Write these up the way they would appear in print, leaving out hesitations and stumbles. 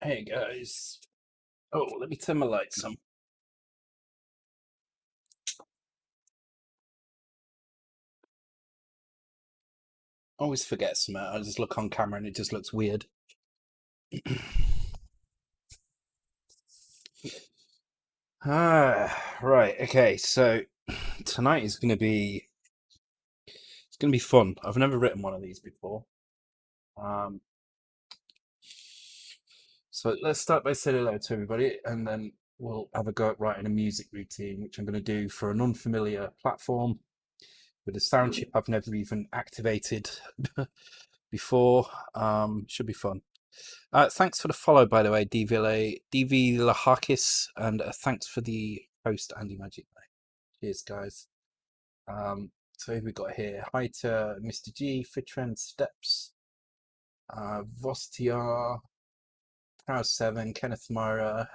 Hey guys. Oh, let me turn my lights on. I always forget something. I just look on camera and it just looks weird. Right. Okay. So tonight is gonna be fun. I've never written one of these before. Um, so let's start by saying hello to everybody, and then we'll have a go at writing a music routine, which I'm going to do for an unfamiliar platform with a sound chip I've never even activated before. Should be fun. Thanks for the follow, by the way, DV Lahakis, and thanks for the post, Andy Magic. Cheers, guys. So who have we got here? Hi to Mr. G, Fitren Steps, Vostiar, Power 7, Kenneth Myra,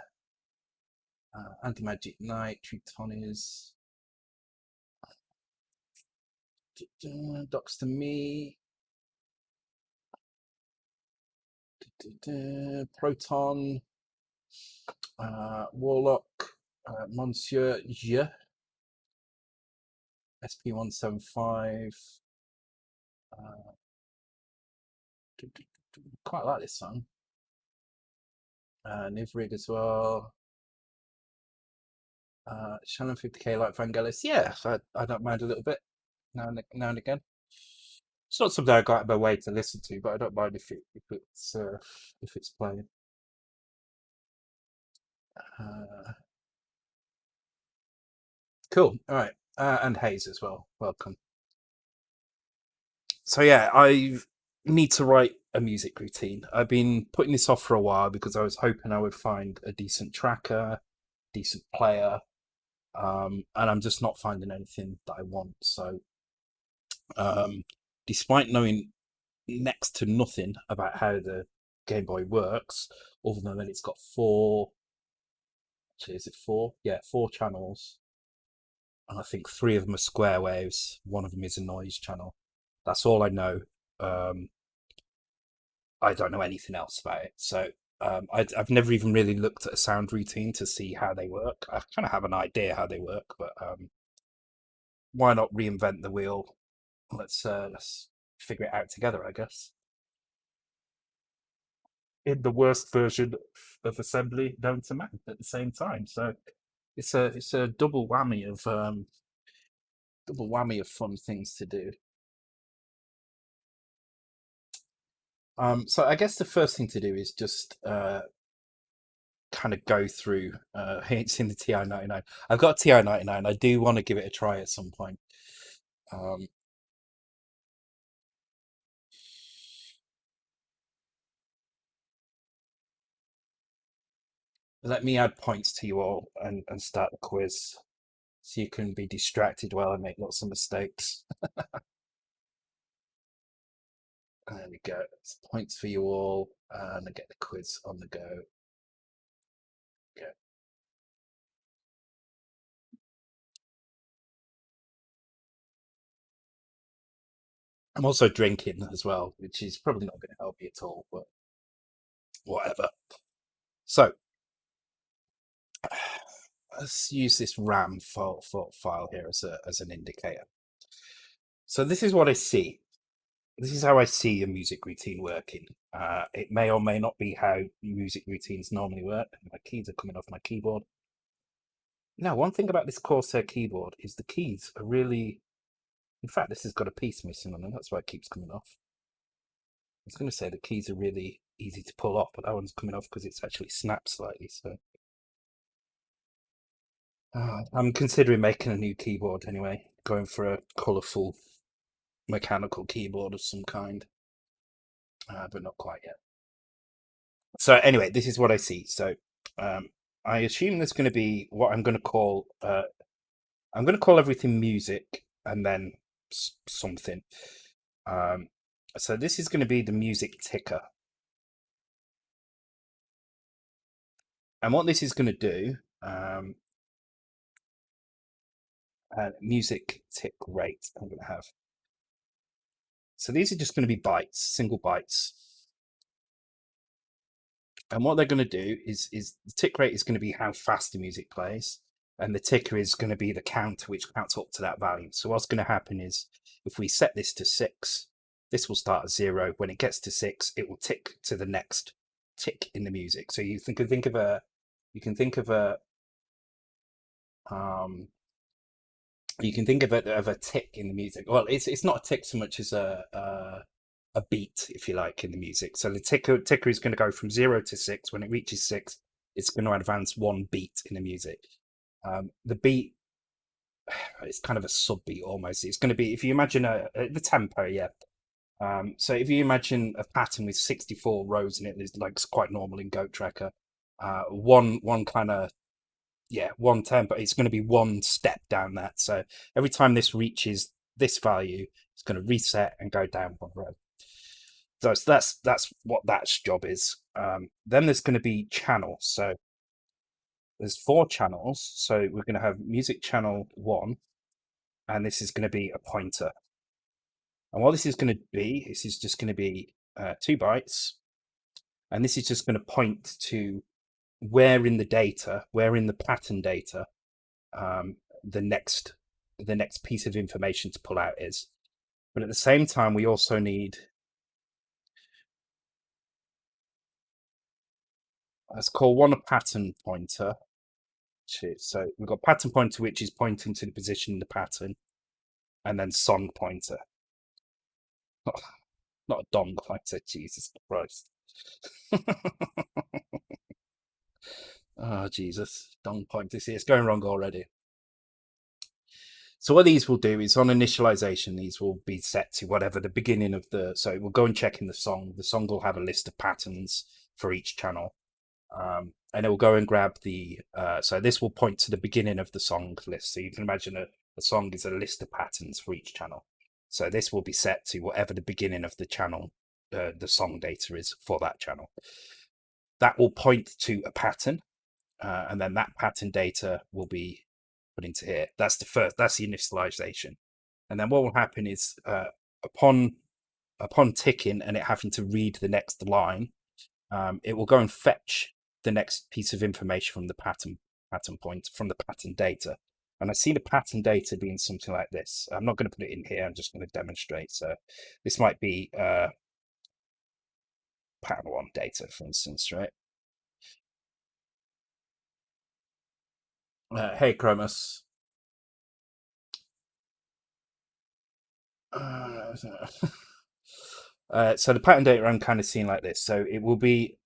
Andy Magic Knight, Trutonies, Docs to Me, Proton, Warlock, Monsieur Je, SP175. Quite like this song. Nivrig as well. Shannon 50k like Vangelis. Yeah, I don't mind a little bit now and again. It's not something I got out of my way to listen to, but I don't mind if it's playing. Cool. All right. And Hayes as well. Welcome. So yeah, I need to write a music routine. I've been putting this off for a while because I was hoping I would find a decent tracker, decent player, and I'm just not finding anything that I want. So, despite knowing next to nothing about how the Game Boy works, other than that it's got four. Actually, is it four? Yeah, four channels, and I think three of them are square waves. One of them is a noise channel. That's all I know. Um, I don't know anything else about it. So I've never even really looked at a sound routine to see how they work. I kind of have an idea how they work, but why not reinvent the wheel? Let's figure it out together, I guess. In the worst version of assembly known to man at the same time. So it's a double whammy of fun things to do. So I guess the first thing to do is just kind of go through. It's in the TI-99. I've got a TI-99. I do want to give it a try at some point. Um, Let me add points to you all and start the quiz so you can be distracted while I make lots of mistakes. There we go. It's points for you all, and I get the quiz on the go. Go. I'm also drinking as well, which is probably not going to help you at all, but whatever. So let's use this RAM file here as an indicator. So this is what I see. This is how I see a music routine working. It may or may not be how music routines normally work. My keys are coming off my keyboard. Now, one thing about this Corsair keyboard is the keys are really. In fact, this has got a piece missing on them. That's why it keeps coming off. I was going to say the keys are really easy to pull off, but that one's coming off because it's actually snapped slightly. So I'm considering making a new keyboard anyway, going for a colourful mechanical keyboard of some kind, but not quite yet. So anyway, this is what I see. So I assume there's going to be what I'm going to call everything music and then something. So this is going to be the music ticker. And what this is going to do, music tick rate I'm going to have. So these are just going to be bytes, single bytes. And what they're going to do is the tick rate is going to be how fast the music plays, and the ticker is going to be the count which counts up to that value. So what's going to happen is if we set this to 6, this will start at 0. When it gets to 6, it will tick to the next tick in the music. So you can think of a tick in the music. Well, it's not a tick so much as a beat, if you like, in the music. So the ticker is going to go from 0 to 6. When it reaches 6, it's going to advance 1 beat in the music. The beat, it's kind of a sub beat almost. It's going to be, if you imagine the tempo, yeah. So if you imagine a pattern with 64 rows in it, it's like it's quite normal in Goat Tracker. One tempo, it's going to be one step down that. So every time this reaches this value, it's going to reset and go down one row. So that's what that job is. Then there's going to be channels. So there's 4 channels. So we're going to have music channel 1, and this is going to be a pointer. And what this is going to be, this is just going to be 2 bytes, and this is just going to point to where in the data, where in the pattern data, the next piece of information to pull out is. But at the same time, we also need, let's call one a pattern pointer. So we've got pattern pointer, which is pointing to the position in the pattern, and then song pointer. Not a dong pointer, Jesus Christ. Oh, Jesus. Dong pointer. See, it's going wrong already. So what these will do is on initialization, these will be set to whatever the beginning of the, so we'll go and check in the song. The song will have a list of patterns for each channel. And it will go and grab the, so this will point to the beginning of the song list. So you can imagine a song is a list of patterns for each channel. So this will be set to whatever the beginning of the channel, the song data is for that channel. That will point to a pattern, and then that pattern data will be put into here. That's the initialization. And then what will happen is upon ticking and it having to read the next line, it will go and fetch the next piece of information from the pattern point, from the pattern data. And I see the pattern data being something like this. I'm not going to put it in here. I'm just going to demonstrate. So this might be pattern 1 data, for instance, right? Hey, Chromus. So the pattern data I'm kind of seeing like this. So it will be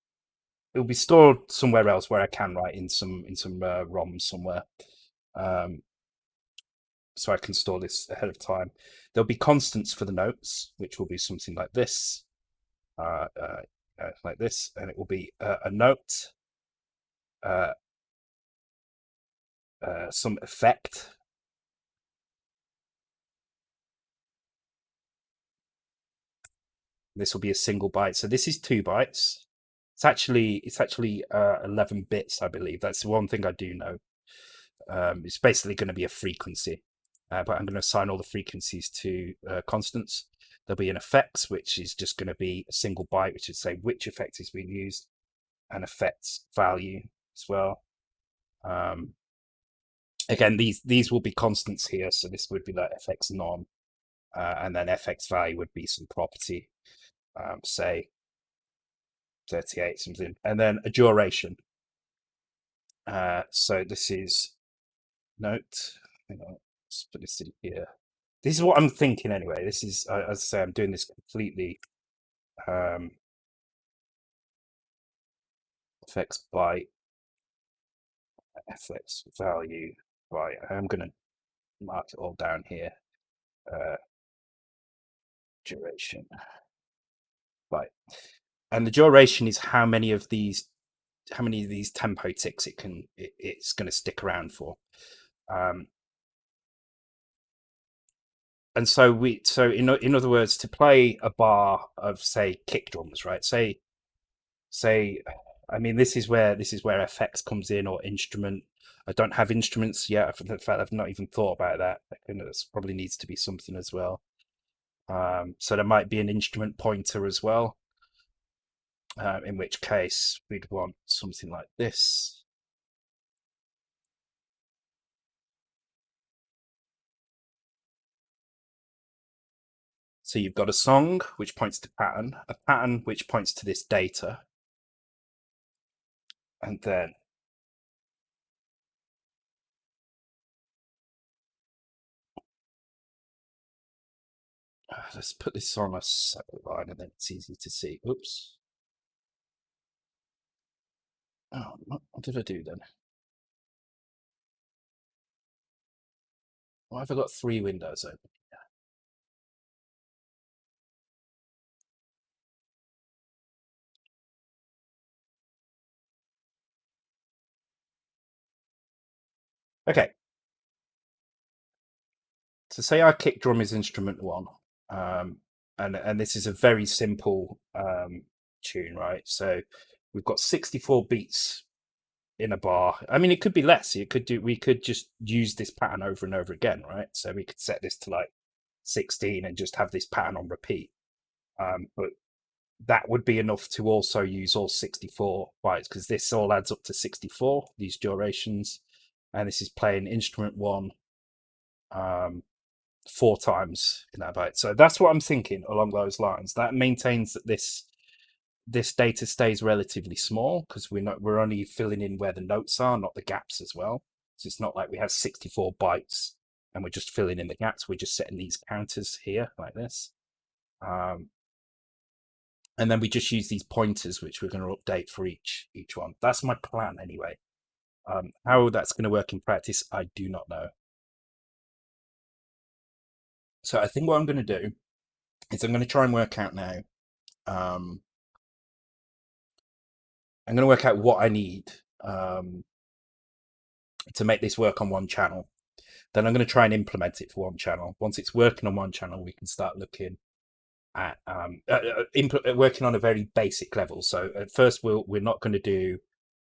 stored somewhere else where I can write in some ROM somewhere. So I can store this ahead of time. There'll be constants for the notes, which will be something like this, like this, and it will be a note, some effect, this will be a single byte. So this is 2 bytes. It's actually 11 bits, I believe. That's the one thing I do know. It's basically going to be a frequency, but I'm going to assign all the frequencies to constants. There'll be an effects, which is just going to be a single byte, which would say which effect is being used, and effects value as well. Again, these will be constants here, so this would be like fx non, and then fx value would be some property, say 38 something, and then a duration. So this is note. Hang on, let's put this in here. This is what I'm thinking anyway. This is, as I say, I'm doing this completely fx byte, fx value byte. I'm going to mark it all down here. Duration byte, and the duration is how many of these tempo ticks it's going to stick around for. And so in other words, to play a bar of, say, kick drums, right? Say, I mean, this is where FX comes in, or instrument. I don't have instruments yet. In fact, I've not even thought about that. This probably needs to be something as well. So there might be an instrument pointer as well. in which case we'd want something like this. So you've got a song which points to pattern, a pattern which points to this data, and then let's put this on a separate line and then it's easy to see. Oops. Oh, what did I do then? Why have I got 3 windows open? Okay. So say our kick drum is instrument 1, and this is a very simple tune, right? So we've got 64 beats in a bar. I mean, it could be less. We could just use this pattern over and over again, right? So we could set this to like 16 and just have this pattern on repeat. But that would be enough to also use all 64 bytes, because this all adds up to 64, these durations, and this is playing instrument 1 4 times in that byte. So that's what I'm thinking along those lines. That maintains that this data stays relatively small, because we're only filling in where the notes are, not the gaps as well. So it's not like we have 64 bytes and we're just filling in the gaps. We're just setting these counters here like this. And then we just use these pointers, which we're going to update for each one. That's my plan anyway. How that's going to work in practice, I do not know. So I think what I'm going to do is I'm going to try and work out now. I'm going to work out what I need to make this work on one channel. Then I'm going to try and implement it for one channel. Once it's working on one channel, we can start looking at working on a very basic level. So at first, we're not going to do,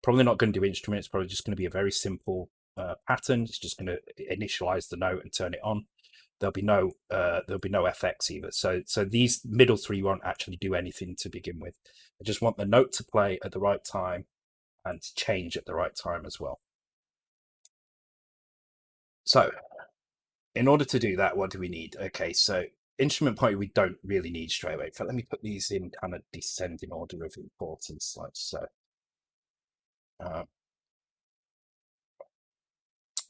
probably not going to do instruments. Probably just going to be a very simple pattern. It's just going to initialize the note and turn it on. There'll be no effects either. So these middle 3 won't actually do anything to begin with. I just want the note to play at the right time and to change at the right time as well. So in order to do that, what do we need? Okay, so instrument pointer we don't really need straight away. Let me put these in kind of descending order of importance, like so.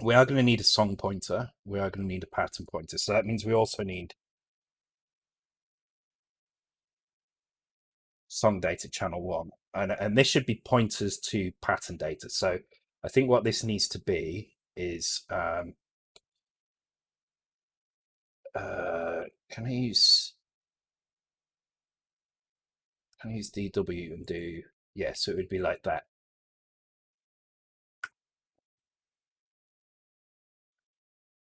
We are going to need a song pointer. We are going to need a pattern pointer. So that means we also need song data channel 1. And this should be pointers to pattern data. So I think what this needs to be is, can I use DW and do, yeah, so it would be like that.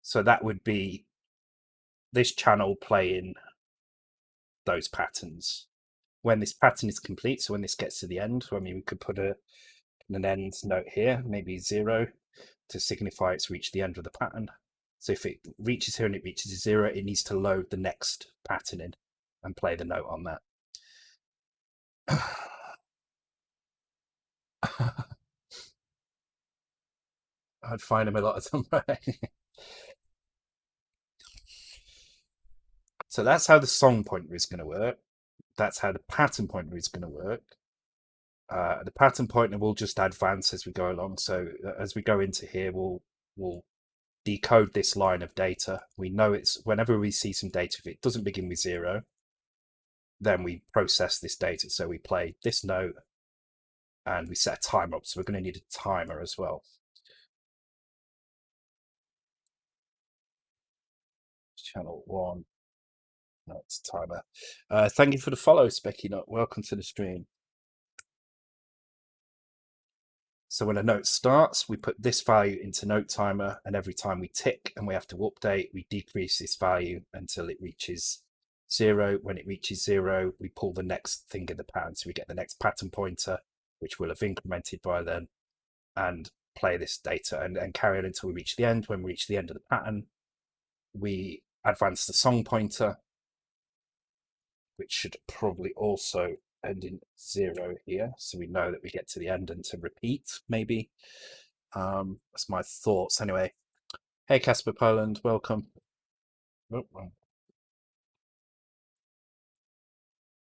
So that would be this channel playing those patterns. When this pattern is complete, so when this gets to the end, I mean, we could put an end note here, maybe 0, to signify it's reached the end of the pattern. So if it reaches here and it reaches 0, it needs to load the next pattern in and play the note on that. I'd find them a lot of them. So that's how the song pointer is going to work. That's how the pattern pointer is going to work. The pattern pointer will just advance as we go along. So as we go into here, we'll decode this line of data. We know it's whenever we see some data, if it doesn't begin with 0, then we process this data. So we play this note and we set a timer up. So we're going to need a timer as well. Channel 1. No, it's a timer. Thank you for the follow, Specky Nut. Welcome to the stream. So when a note starts, we put this value into note timer, and every time we tick and we have to update, we decrease this value until it reaches 0. When it reaches 0, we pull the next thing in the pattern. So we get the next pattern pointer, which will have incremented by then, and play this data and carry on until we reach the end. When we reach the end of the pattern, we advance the song pointer, which should probably also ending 0 here, so we know that we get to the end and to repeat, maybe. That's my thoughts anyway. Hey, Casper Poland, welcome. Oh, wrong.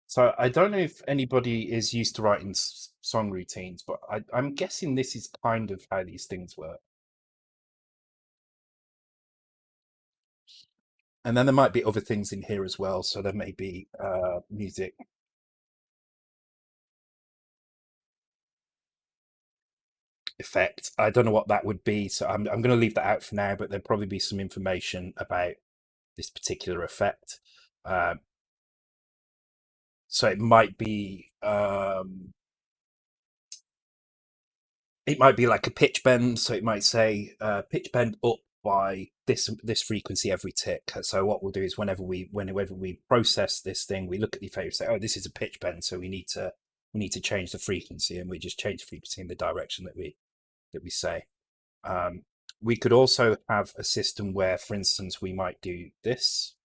So I don't know if anybody is used to writing song routines, but I'm guessing this is kind of how these things work. And then there might be other things in here as well. So there may be music. Effect. I don't know what that would be. So I'm going to leave that out for now, but there'll probably be some information about this particular effect. So it might be like a pitch bend. So it might say pitch bend up by this frequency every tick. So what we'll do is whenever we process this thing, we look at the effect and say, oh, this is a pitch bend, so we need to change the frequency, and we just change the frequency in the direction that we say. We could also have a system where, for instance, we might do this.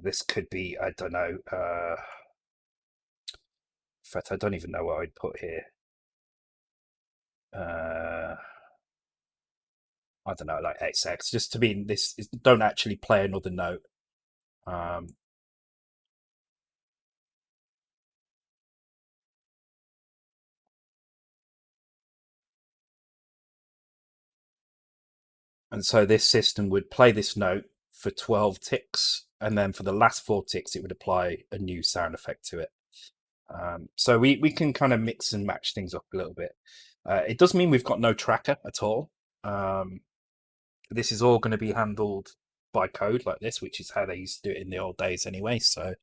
This could be, I don't know. In fact, I don't even know what I'd put here. I don't know, like XX, just to mean this don't actually play another note. And so this system would play this note for 12 ticks, and then for the last 4 ticks, it would apply a new sound effect to it. So we can kind of mix and match things up a little bit. It does mean we've got no tracker at all. This is all going to be handled by code like this, which is how they used to do it in the old days anyway. So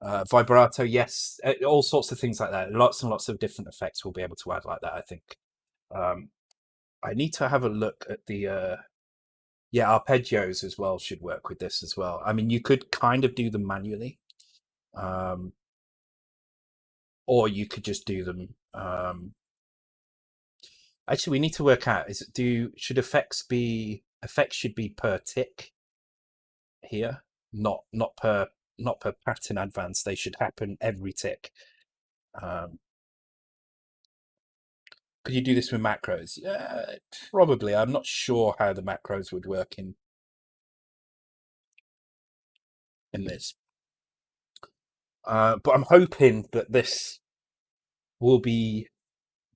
vibrato, yes, all sorts of things like that. Lots and lots of different effects we'll be able to add like that, I think. I need to have a look at the arpeggios as well should work with this as well. I mean, you could kind of do them manually, or you could just do them. Actually, we need to work out: should effects should be per tick here, not per pattern advance. They should happen every tick. Could you do this with macros? Yeah, probably. I'm not sure how the macros would work in this. But I'm hoping that this will be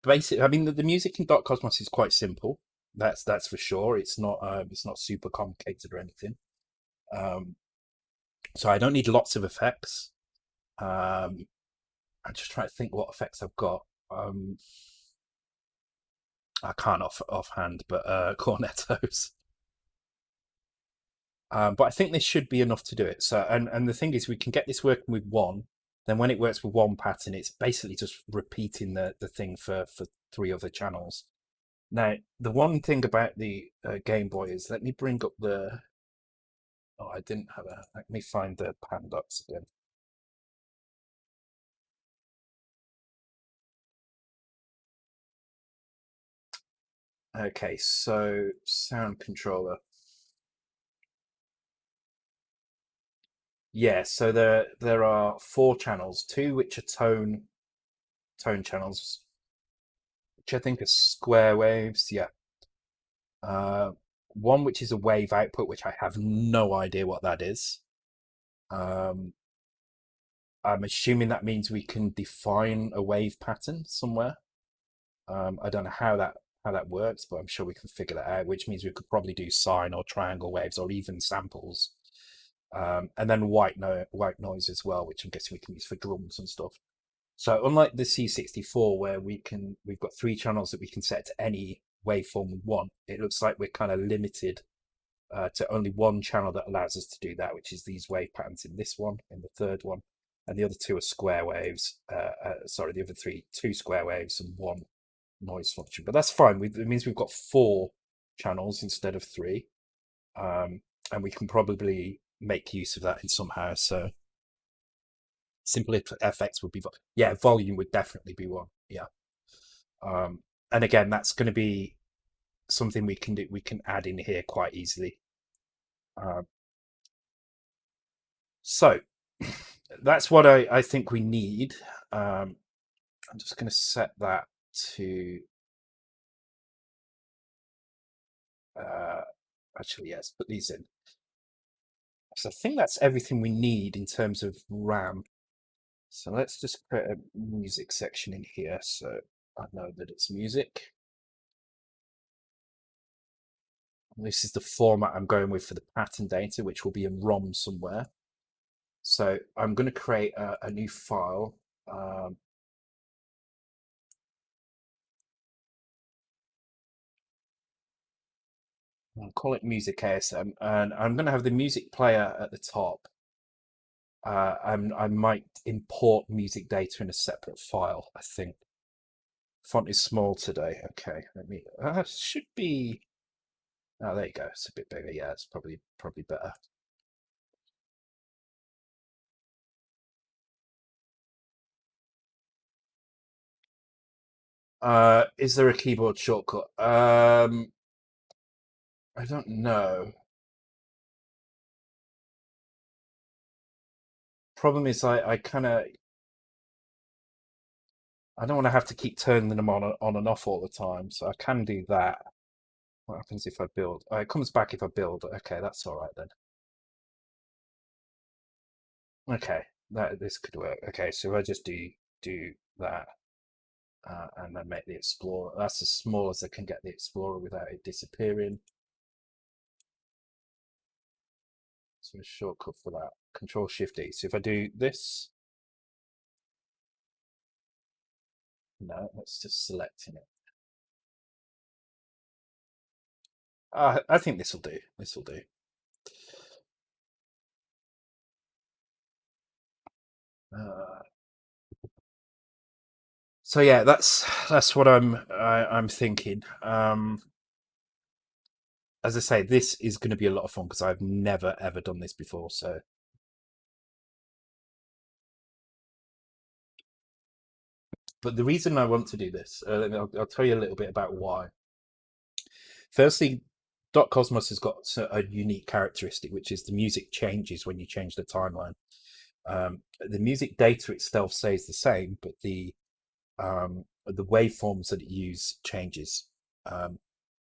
basic. I mean, the music in Dot Cosmos is quite simple. That's for sure. It's not super complicated or anything. So I don't need lots of effects. I'm just trying to think what effects I've got. I can't offhand, but cornetos. But I think this should be enough to do it. So, and the thing is, we can get this working with one. Then when it works with one pattern, it's basically just repeating the thing for 3 other channels. Now, the one thing about the Game Boy is, let me bring up the. Oh, I didn't have a. Let me find the Pandox again. Okay, so sound controller. Yeah, so there are 4 channels, 2 which are tone channels, which I think are square waves. Yeah. One which is a wave output, which I have no idea what that is. I'm assuming that means we can define a wave pattern somewhere. I don't know how that works, but I'm sure we can figure that out, which means we could probably do sine or triangle waves or even samples. And then white noise as well, which I'm guessing we can use for drums and stuff. So unlike the C64, where we've got 3 channels that we can set to any waveform we want, it looks like we're kind of limited to only one channel that allows us to do that, which is these wave patterns in this one, in the third one, and the other 2 are square waves. Sorry, the other 3, 2 square waves and 1 noise function. But that's fine. It means we've got 4 channels instead of 3, and we can probably make use of that in somehow. So simple effects would be volume would definitely be one. Yeah. And again, that's going to be something we can add in here quite easily. Um, so that's what I think we need. I'm just going to set that to actually, yes, put these in. So I think that's everything we need in terms of RAM. So let's just create a music section in here so I know that it's music. This is the format I'm going with for the pattern data, which will be in ROM somewhere. So I'm going to create a new file. I'll call it music ASM, and I'm going to have the music player at the top. I might import music data in a separate file, I think. Font is small today. Okay, let me. Should be. Oh, there you go. It's a bit bigger. Yeah, it's probably better. Is there a keyboard shortcut? I don't know. Problem is, I kind of I don't want to have to keep turning them on and off all the time, so I can do that. What happens if I build? Oh, it comes back if I build. Okay, that's all right then. Okay, that this could work. Okay, so if I just do that and then make the Explorer. That's as small as I can get the Explorer without it disappearing. So a shortcut for that. Control Shift E. So if I do this, no, that's just selecting it. I think this will do. This will do. Uh, so yeah, that's what I'm thinking. As I say, this is going to be a lot of fun because I've never ever done this before. So, but the reason I want to do this, I'll tell you a little bit about why. Firstly, Dot Cosmos has got a unique characteristic, which is the music changes when you change the timeline. The music data itself stays the same, but the waveforms that it uses changes.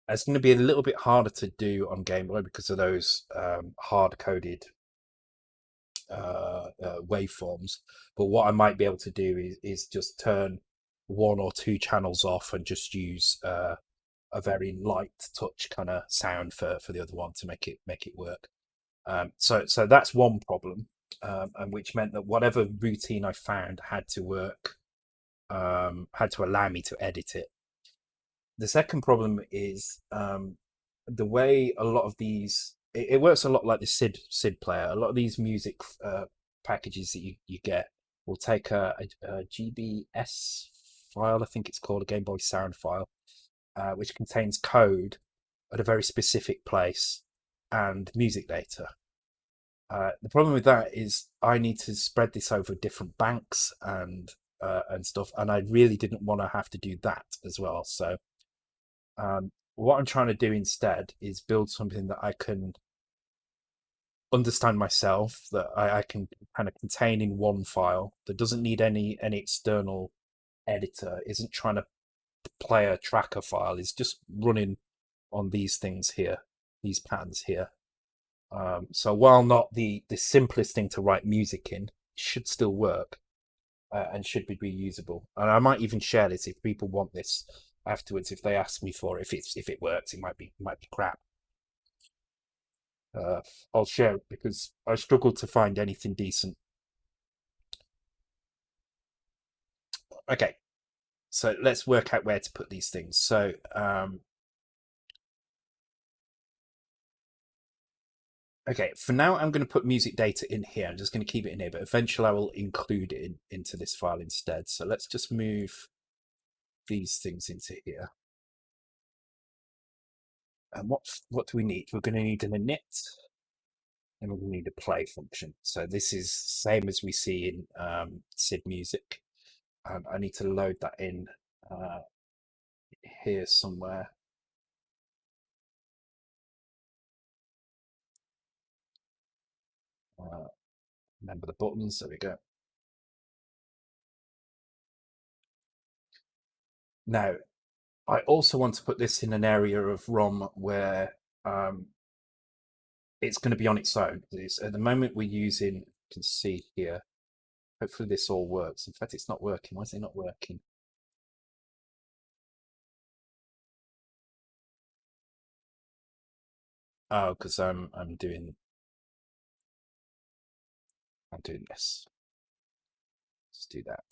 It's going to be a little bit harder to do on Game Boy because of those hard coded waveforms. But what I might be able to do is just turn one or two channels off and just use a very light touch kind of sound for the other one to make it work. So that's one problem, and which meant that whatever routine I found had to work, had to allow me to edit it. The second problem is the way a lot of these it works a lot like the SID player. A lot of these music packages that you get will take a GBS file, I think it's called a Game Boy sound file, which contains code at a very specific place and music data. The problem with that is I need to spread this over different banks and stuff, and I really didn't want to have to do that as well. So what I'm trying to do instead is build something that I can understand myself, that I can kind of contain in one file, that doesn't need any external editor, isn't trying to play a tracker file, is just running on these things here, these patterns here. So while not the simplest thing to write music in, it should still work and should be reusable. And I might even share this if people want this afterwards. If they ask me for it, if it works, it might be crap. I'll share it because I struggle to find anything decent. Okay, so let's work out where to put these things. So okay, for now I'm going to put music data in here. I'm just going to keep it in here, but eventually I will include it into this file instead. So let's just move these things into here. And what do we need? We're going to need an init, and we're going to need a play function. So this is same as we see in SID music. I need to load that in here somewhere. Remember the buttons. There we go. Now, I also want to put this in an area of ROM where it's going to be on its own. At the moment, we're using, you can see here, hopefully this all works. In fact, it's not working. Why is it not working? Oh, because I'm doing this. Let's do that.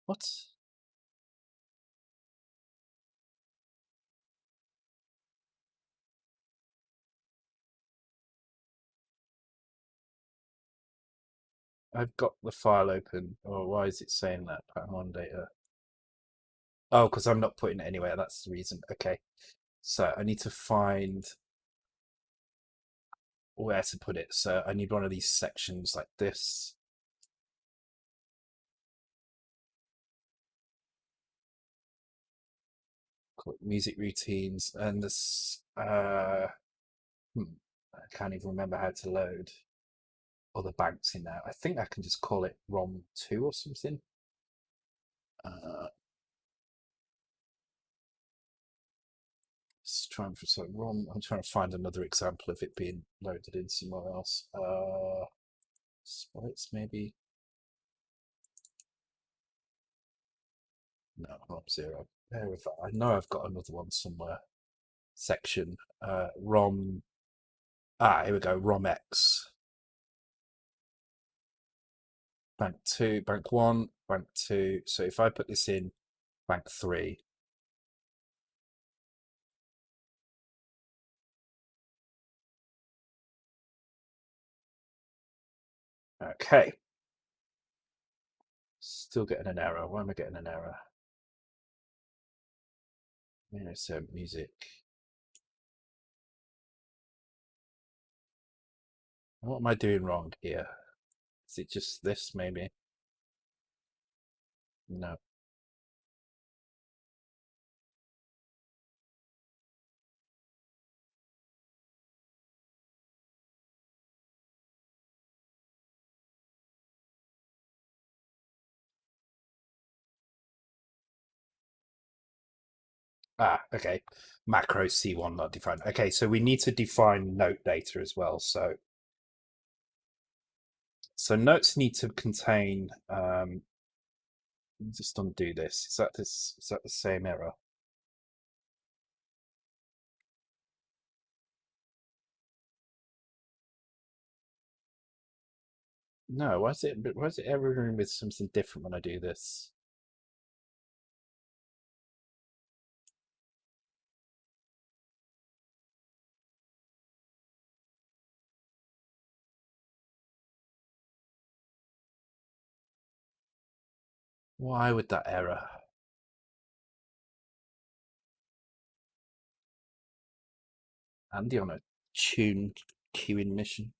What? I've got the file open. Oh, why is it saying that? Pattern on data. Oh, because I'm not putting it anywhere. That's the reason. Okay. So I need to find where to put it. So I need one of these sections like this. Call it music routines. And this, I can't even remember how to load other banks in there. I think I can just call it ROM2 or something. So ROM. I'm trying to find another example of it being loaded in somewhere else. Sprites maybe. No, ROM0. There with that. I know I've got another one somewhere. Section. ROM. Here we go. ROMX. Bank 2, bank 1, bank 2. So if I put this in bank 3, okay. Still getting an error. Why am I getting an error? Yeah, so music. What am I doing wrong here? Is it just this maybe? No. Okay. Macro C1 not defined. Okay, so we need to define note data as well. So notes need to contain just undo this. Is that the same error? No, why is it erroring with something different when I do this? Why would that error? Andy on a tune queuing mission.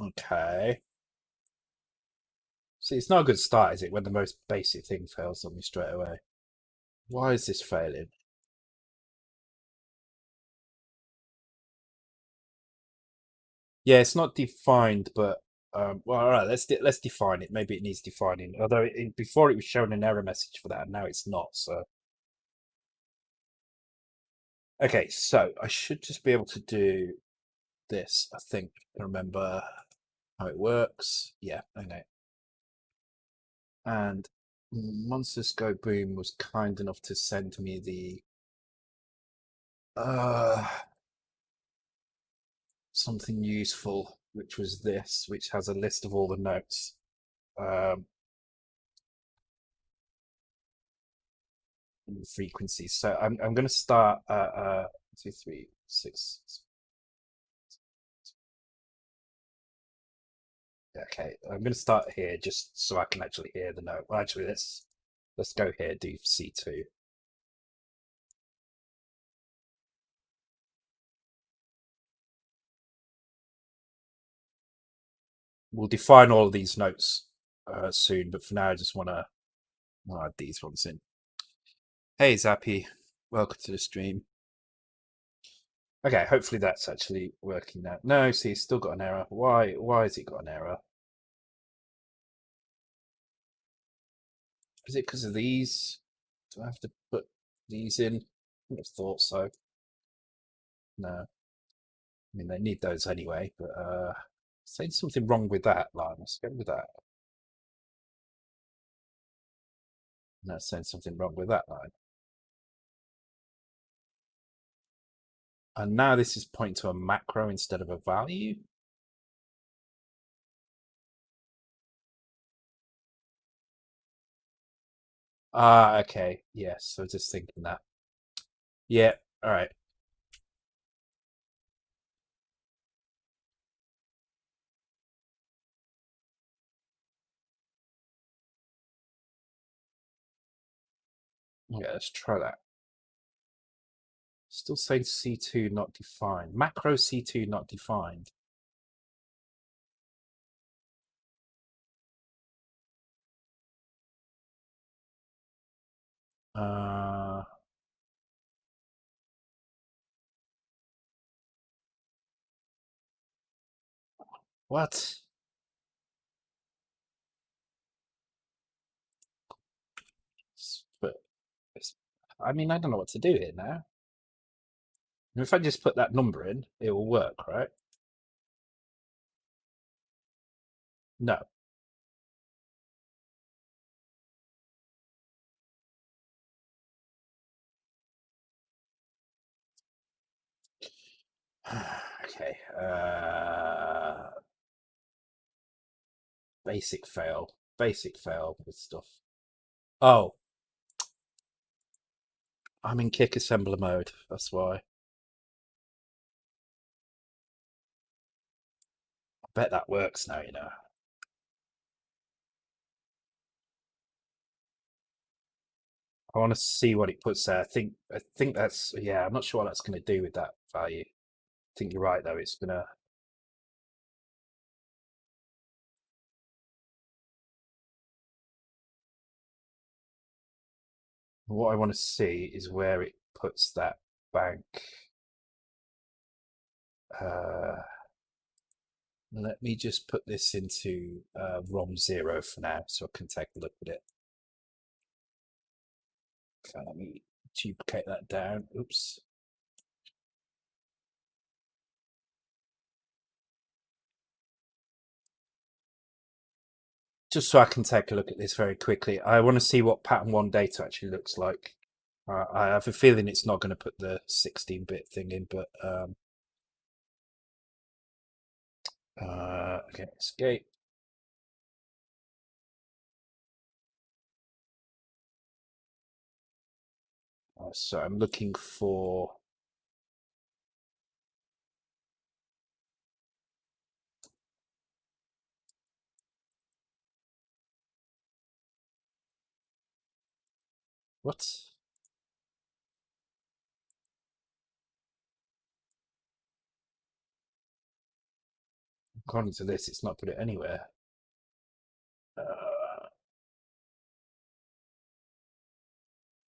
Okay. See, it's not a good start, is it, when the most basic thing fails on me straight away? Why is this failing? Yeah, it's not defined, but well, all right. Let's define it. Maybe it needs defining. Although before it was showing an error message for that, and now it's not. So okay, so I should just be able to do this. I think I remember how it works. Yeah, okay. And Monsters Go Boom was kind enough to send me the something useful, which was this, which has a list of all the notes. Um, and frequencies. So I'm going to start at 2, 3, 6. Okay, I'm going to start here just so I can actually hear the note. Well, actually, let's go here. Do C2. we'll define all of these notes soon, but for now I just want to add these ones in. Hey Zappy, welcome to the stream. Okay, hopefully that's actually working now. No, see, it's still got an error. Why has it got an error? Is it because of these? Do I have to put these in? I would have thought so. No. I mean, they need those anyway, but saying something wrong with that line. Let's go with that. No, saying something wrong with that line. And now this is pointing to a macro instead of a value. Ah, okay. Yes, so just thinking that. Yeah, all right. Yeah, let's try that. Still saying C2 not defined. Macro C2 not defined. What? But I mean, I don't know what to do here now. If I just put that number in, it will work, right? No. Okay. Basic fail. Basic fail with stuff. Oh, I'm in kick assembler mode. That's why. I bet that works now, you know. I want to see what it puts there. I think that's yeah, I'm not sure what that's gonna do with that value. I think you're right though, it's gonna what I want to see is where it puts that bank. Let me just put this into ROM 0 for now so I can take a look at it. Okay, let me duplicate that down. Oops. Just so I can take a look at this very quickly. I want to see what pattern 1 data actually looks like. I have a feeling it's not going to put the 16-bit thing in, but okay, escape. So I'm looking for what? According to this, it's not put it anywhere.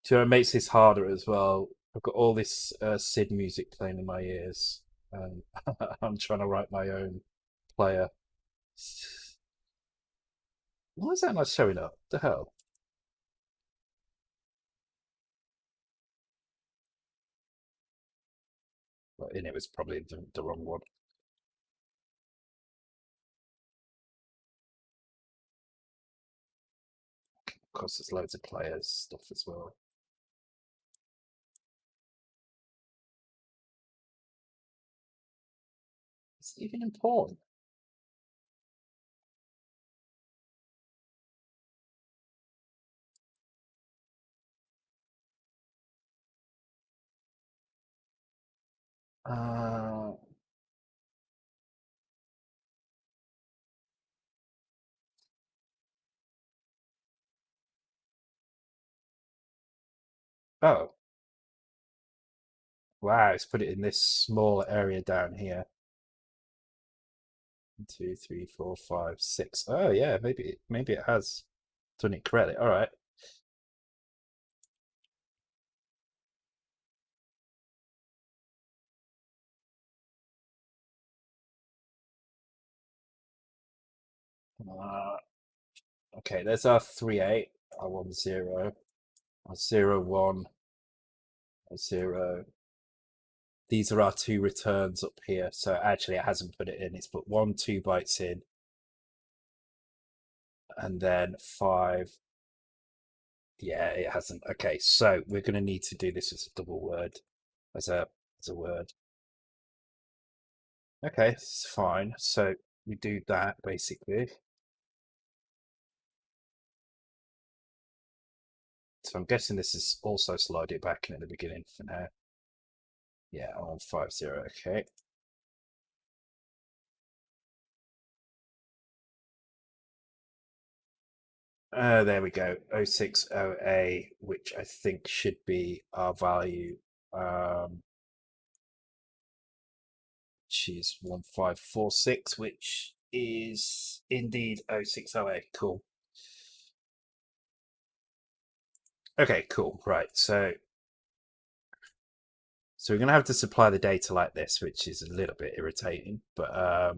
So it makes this harder as well. I've got all this Sid music playing in my ears, and I'm trying to write my own player. Why is that not showing up? The hell? Well, and it was probably the wrong one. Of course, there's loads of players stuff as well. Is it even important? Uh, oh, wow! It's put it in this small area down here. 2, 3, 4, 5, 6. Oh yeah, maybe it has done it correctly. All right. Uh, okay, there's our 3 8, our 1 0, our 0 1, our 0. These are our two returns up here. So actually, it hasn't put it in. It's put 1 2 bytes in, and then 5. Yeah, it hasn't. Okay, so we're going to need to do this as a double word, as a word. Okay, it's fine. So we do that basically. So I'm guessing this is also slide it back in at the beginning for now. Yeah, on 5 0. Okay. There we go. 060A, which I think should be our value. Which is 1546, which is indeed 060A. Cool. Okay, cool. Right. So we're going to have to supply the data like this, which is a little bit irritating, but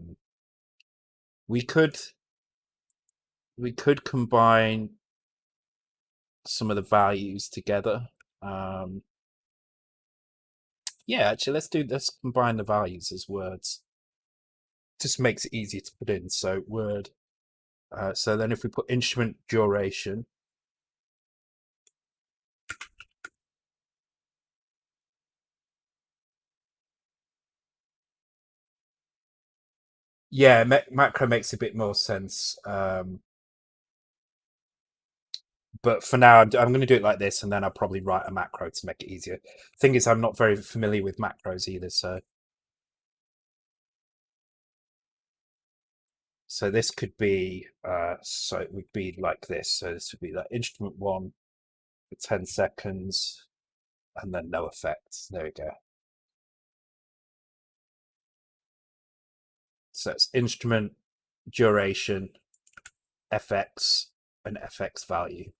we could combine some of the values together. Yeah, actually, let's combine the values as words. Just makes it easier to put in. So word. So then if we put instrument duration, yeah, macro makes a bit more sense. But for now, I'm going to do it like this, and then I'll probably write a macro to make it easier. Thing is, I'm not very familiar with macros either, so this could be so it would be like this. So this would be like instrument 1 for 10 seconds, and then no effects. There we go. So it's instrument duration, FX, and FX value.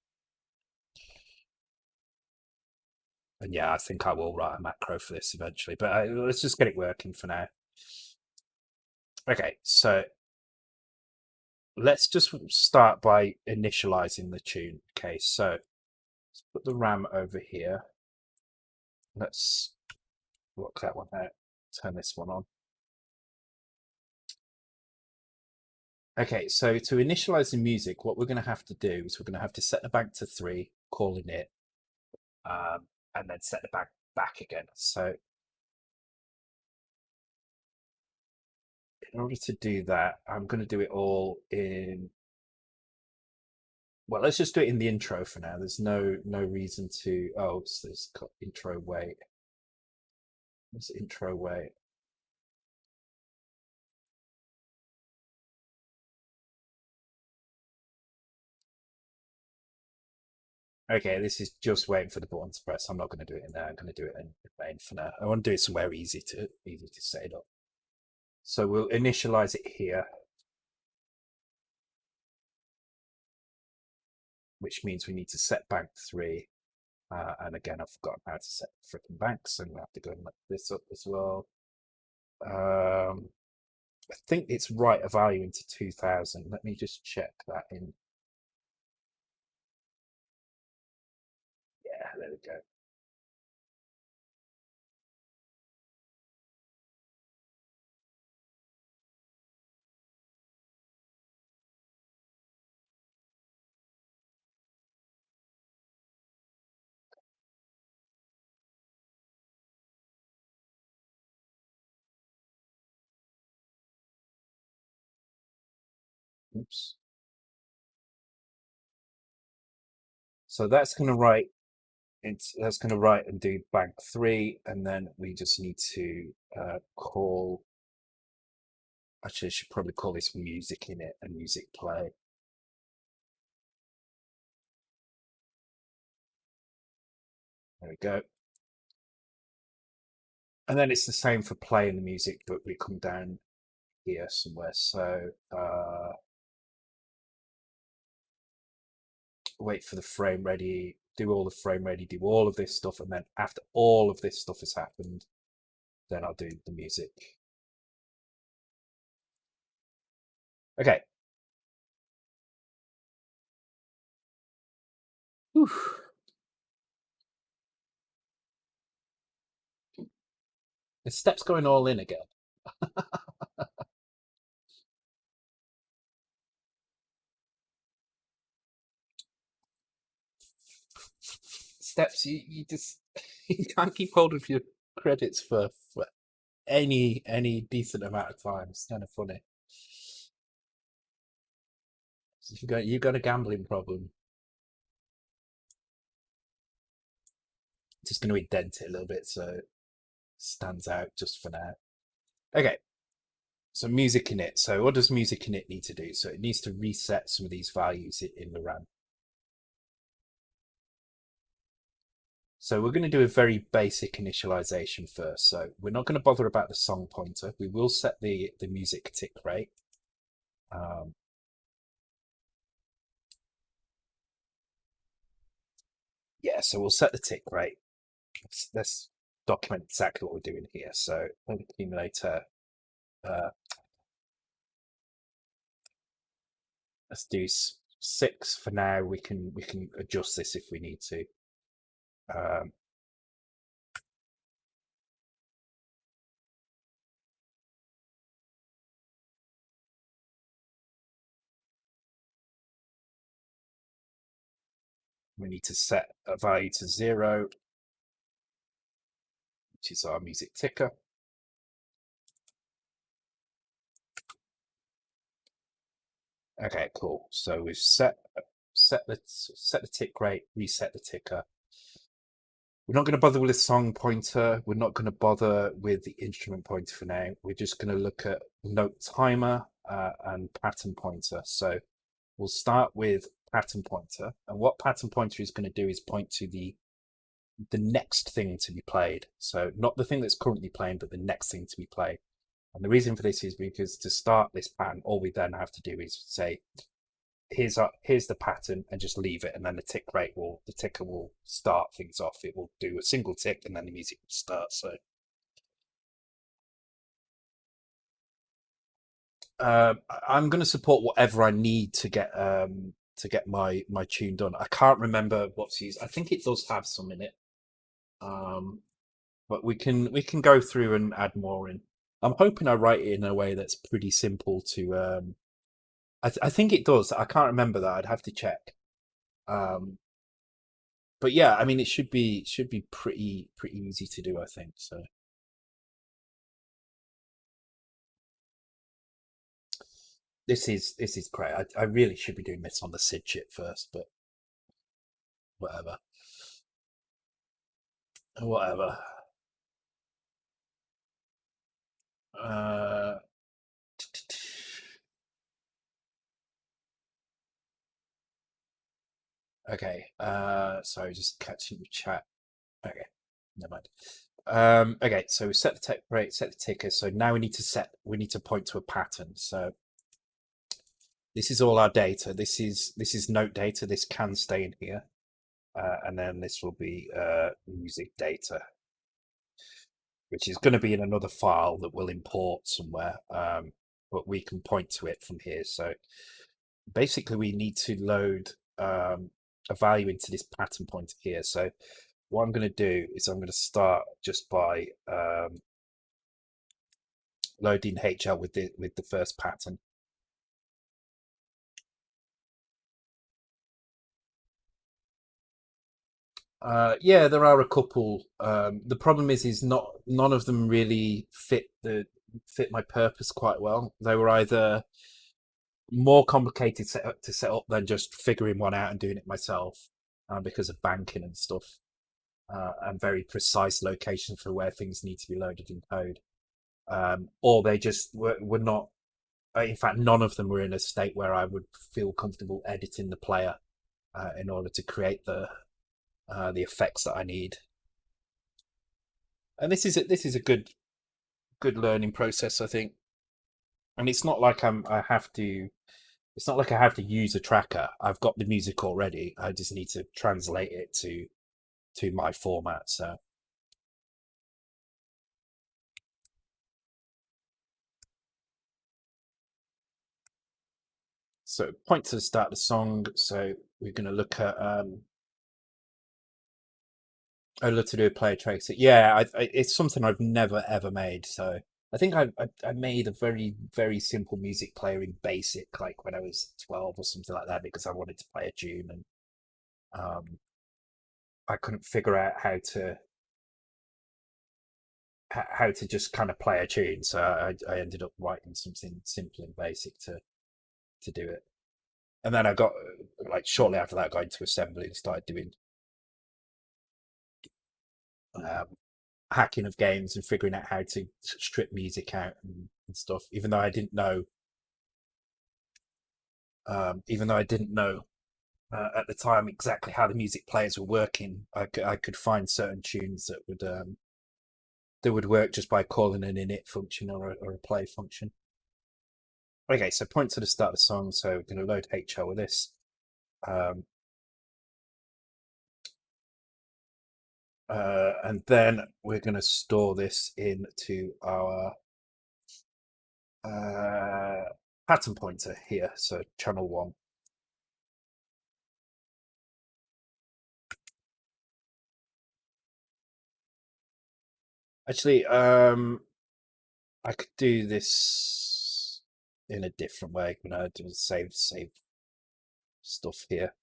And yeah, I think I will write a macro for this eventually, but let's just get it working for now. Okay, so let's just start by initializing the tune. Okay, so let's put the RAM over here. Let's lock that one out, turn this one on. Okay, so to initialize the music, what we're going to have to do is we're going to have to set the bank to 3, calling it, and then set the bank back again. So in order to do that, I'm going to do it all in. Well, let's just do it in the intro for now. There's no reason to. Oh, so there's intro wait. There's intro wait. Okay, this is just waiting for the button to press. I'm not going to do it in there. I'm going to do it in main for now. I want to do it somewhere easy to set it up. So we'll initialize it here, which means we need to set bank 3. And again, I've forgotten how to set freaking banks, and we have to go and look this up as well. I think it's write a value into 2000. Let me just check that in. Yeah, there we go. Oops. So that's going to write. That's going to write and do bank 3, and then we just need to call. Actually, I should probably call this music in it and music play. There we go. And then it's the same for playing the music, but we come down here somewhere. So wait for the frame ready, do all the frame ready, do all of this stuff, and then after all of this stuff has happened, then I'll do the music. Okay. Whew. The steps going all in again. Steps, you just you can't keep hold of your credits for any decent amount of time. It's kind of funny. So you got a gambling problem. Just going to indent it a little bit so it stands out just for now. Okay, so music init. So what does music init need to do? So it needs to reset some of these values in the RAM. So we're going to do a very basic initialization first. So we're not going to bother about the song pointer. We will set the music tick rate. Yeah, so we'll set the tick rate. Let's document exactly what we're doing here. So accumulator, let's do 6 for now. We can adjust this if we need to. We need to set a value to 0, which is our music ticker. Okay, cool. So we've set the tick rate, reset the ticker. We're not going to bother with the song pointer. We're not going to bother with the instrument pointer for now. We're just going to look at note timer and pattern pointer. So we'll start with pattern pointer. And what pattern pointer is going to do is point to the next thing to be played. So not the thing that's currently playing, but the next thing to be played. And the reason for this is because to start this pattern, all we then have to do is say, here's the pattern, and just leave it, and then the ticker will start things off. It will do a single tick, and then the music will start. So I'm going to support whatever I need to get my tune done. I can't remember what's used. I think it does have some in it, but we can go through and add more in. I'm hoping I write it in a way that's pretty simple to. I think it does. I can't remember that. I'd have to check. But yeah, I mean, it should be pretty easy to do, I think. So this is great. I really should be doing this on the SID chip first, but whatever. Whatever. Uh, okay. Sorry, just catching the chat. Okay, never mind. Okay, so we set the tick rate, set the ticker. So now we need to point to a pattern. So this is all our data. This is note data. This can stay in here, and then this will be music data, which is going to be in another file that we'll import somewhere. But we can point to it from here. So basically, we need to load a value into this pattern pointer here. So what I'm going to do is I'm going to start just by loading HL with the first pattern. Yeah, there are a couple. The problem is none of them really fit my purpose quite well. They were either more complicated to set up than just figuring one out and doing it myself, because of banking and stuff, and very precise locations for where things need to be loaded in code. Or they just were not. In fact, none of them were in a state where I would feel comfortable editing the player in order to create the effects that I need. And this is a good learning process, I think. And it's not like I have to. It's not like I have to use a tracker. I've got the music already. I just need to translate it to my format. So point to the start of the song. So we're going to look at I love to do a player tracer. Yeah, it's something I've never ever made. So I think I made a very simple music player in Basic, like when I was 12 or something like that, because I wanted to play a tune and um, I couldn't figure out how to just kind of play a tune. So I ended up writing something simple and basic to do it. And then I got like shortly after that, I got into assembly and started doing um, hacking of games and figuring out how to strip music out and stuff. Even though I didn't know at the time exactly how the music players were working, I could find certain tunes that would work just by calling an init function or a play function. Okay, so point to the start of the song. So we're going to load HL with this. And then we're going to store this into our pattern pointer here. So channel 1. Actually, I could do this in a different way. I'm gonna do save stuff here.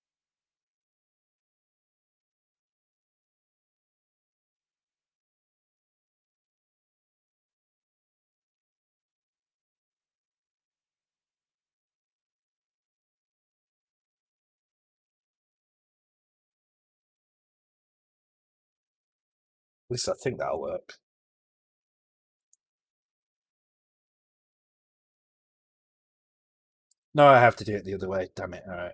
At least I think that'll work. No, I have to do it the other way. Damn it! All right.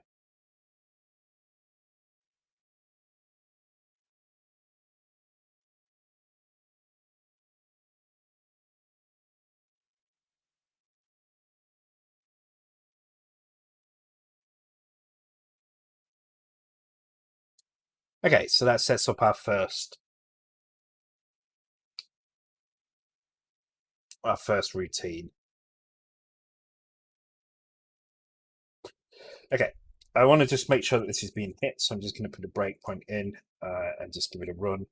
Okay, so that sets up our first routine. Okay, I want to just make sure that this is being hit, so I'm just going to put a breakpoint in and just give it a run.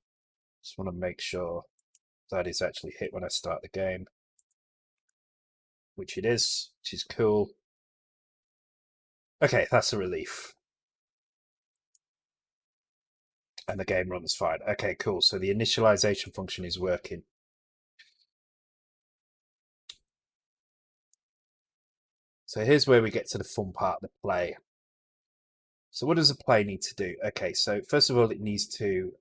Just want to make sure that is actually hit when I start the game, which it is, which is cool. Okay, that's a relief. And the game runs fine. Okay, cool. So the initialization function is working. So here's where we get to the fun part of the play. So what does the play need to do? Okay, so first of all, it needs to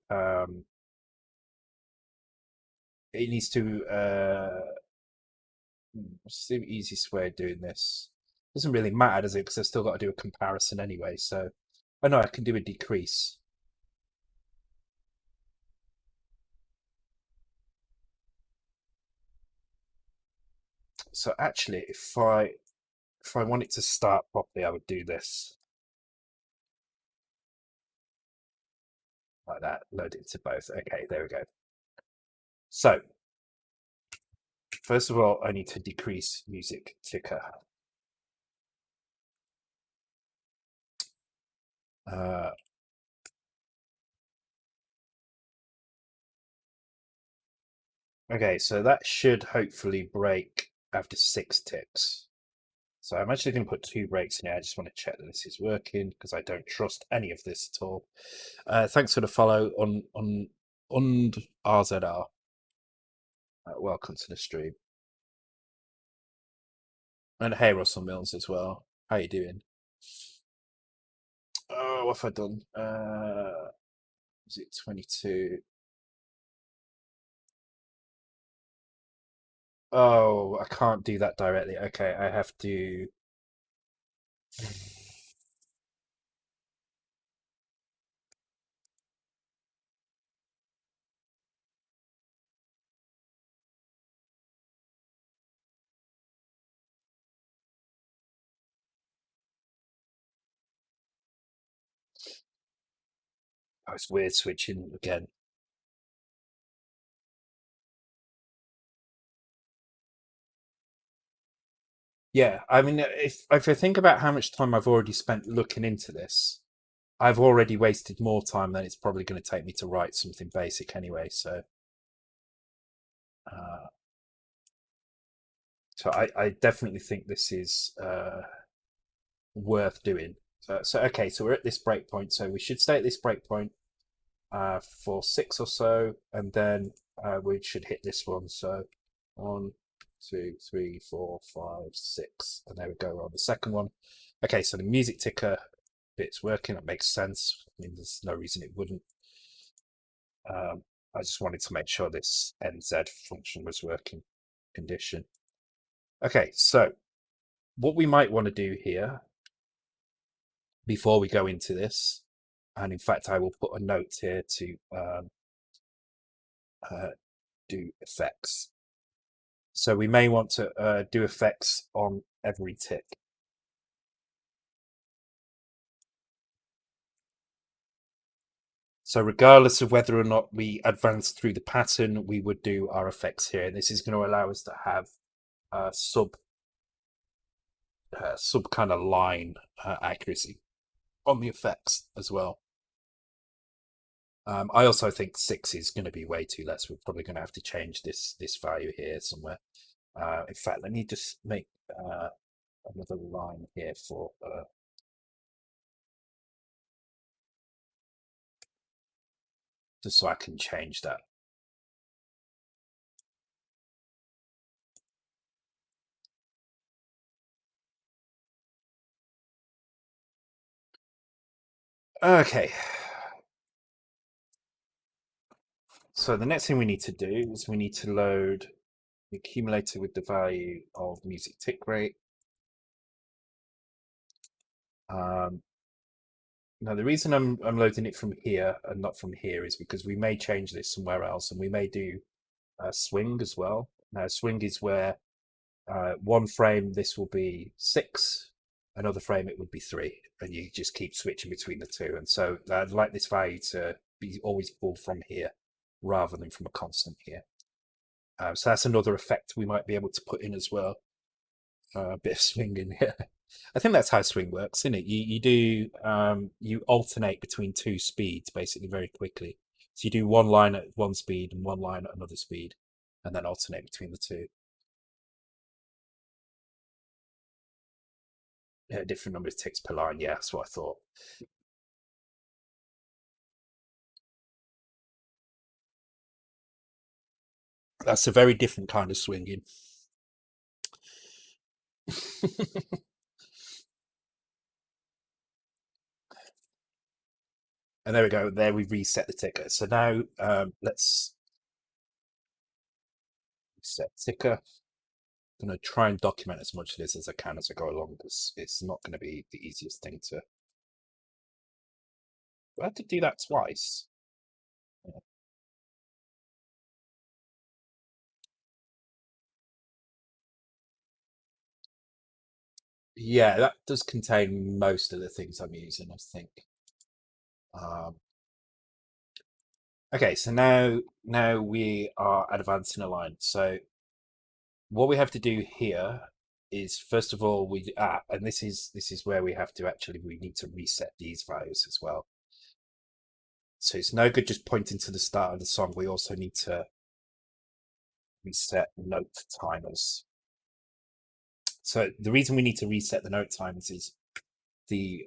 what's the easiest way of doing this? Doesn't really matter, does it? Because I've still got to do a comparison anyway. So, oh no, I can do a decrease. So actually, if I want it to start properly, I would do this like that. Load it into both. Okay, there we go. So first of all, I need to decrease music ticker. Uh, okay, so that should hopefully break after 6 ticks. So I'm actually going to put 2 breaks in here. I just want to check that this is working because I don't trust any of this at all. Thanks for the follow on RZR. Welcome to the stream. And hey, Russell Mills as well. How you doing? Oh, what have I done? Is it 22? Oh, I can't do that directly. Okay, I have to. Oh, it's weird switching again. Yeah, I mean, if I think about how much time I've already spent looking into this, I've already wasted more time than it's probably going to take me to write something basic anyway. Uh, so I definitely think this is worth doing. So okay, so we're at this breakpoint. So we should stay at this breakpoint for 6 or so, and then we should hit this one. So 1, 2, 3, 4, 5, 6, and there we go. We're on the second one. Okay, so the music ticker bit's working. That makes sense. I mean, there's no reason it wouldn't. I just wanted to make sure this NZ function was working condition. Okay, so what we might want to do here before we go into this, and in fact, I will put a note here to uh, do effects. So we may want to do effects on every tick. So regardless of whether or not we advance through the pattern, we would do our effects here. And this is going to allow us to have sub kind of line accuracy on the effects as well. I also think 6 is going to be way too less. We're probably going to have to change this value here somewhere. In fact, let me just make another line here for just so I can change that. Okay. So the next thing we need to do is we need to load the accumulator with the value of music tick rate. Now the reason I'm loading it from here and not from here is because we may change this somewhere else, and we may do swing as well. Now swing is where one frame this will be 6, another frame it would be 3, and you just keep switching between the two. And so I'd like this value to be always pulled from here rather than from a constant here. So that's another effect we might be able to put in as well. A bit of swing in here. I think that's how swing works, isn't it? You do you alternate between two speeds basically very quickly. So you do one line at one speed and one line at another speed, and then alternate between the two. Yeah, different number of ticks per line. Yeah, that's what I thought. That's a very different kind of swinging. And there we go. There we reset the ticker. So now let's set ticker. I'm going to try and document as much of this as I can as I go along, because it's not going to be the easiest thing to. I had to do that twice. Yeah, that does contain most of the things I'm using, I think. Um, okay, so now we are advancing a line. So what we have to do here is first of all and this is where we need to reset these values as well. So it's no good just pointing to the start of the song. We also need to reset note timers. So the reason we need to reset the note timers is the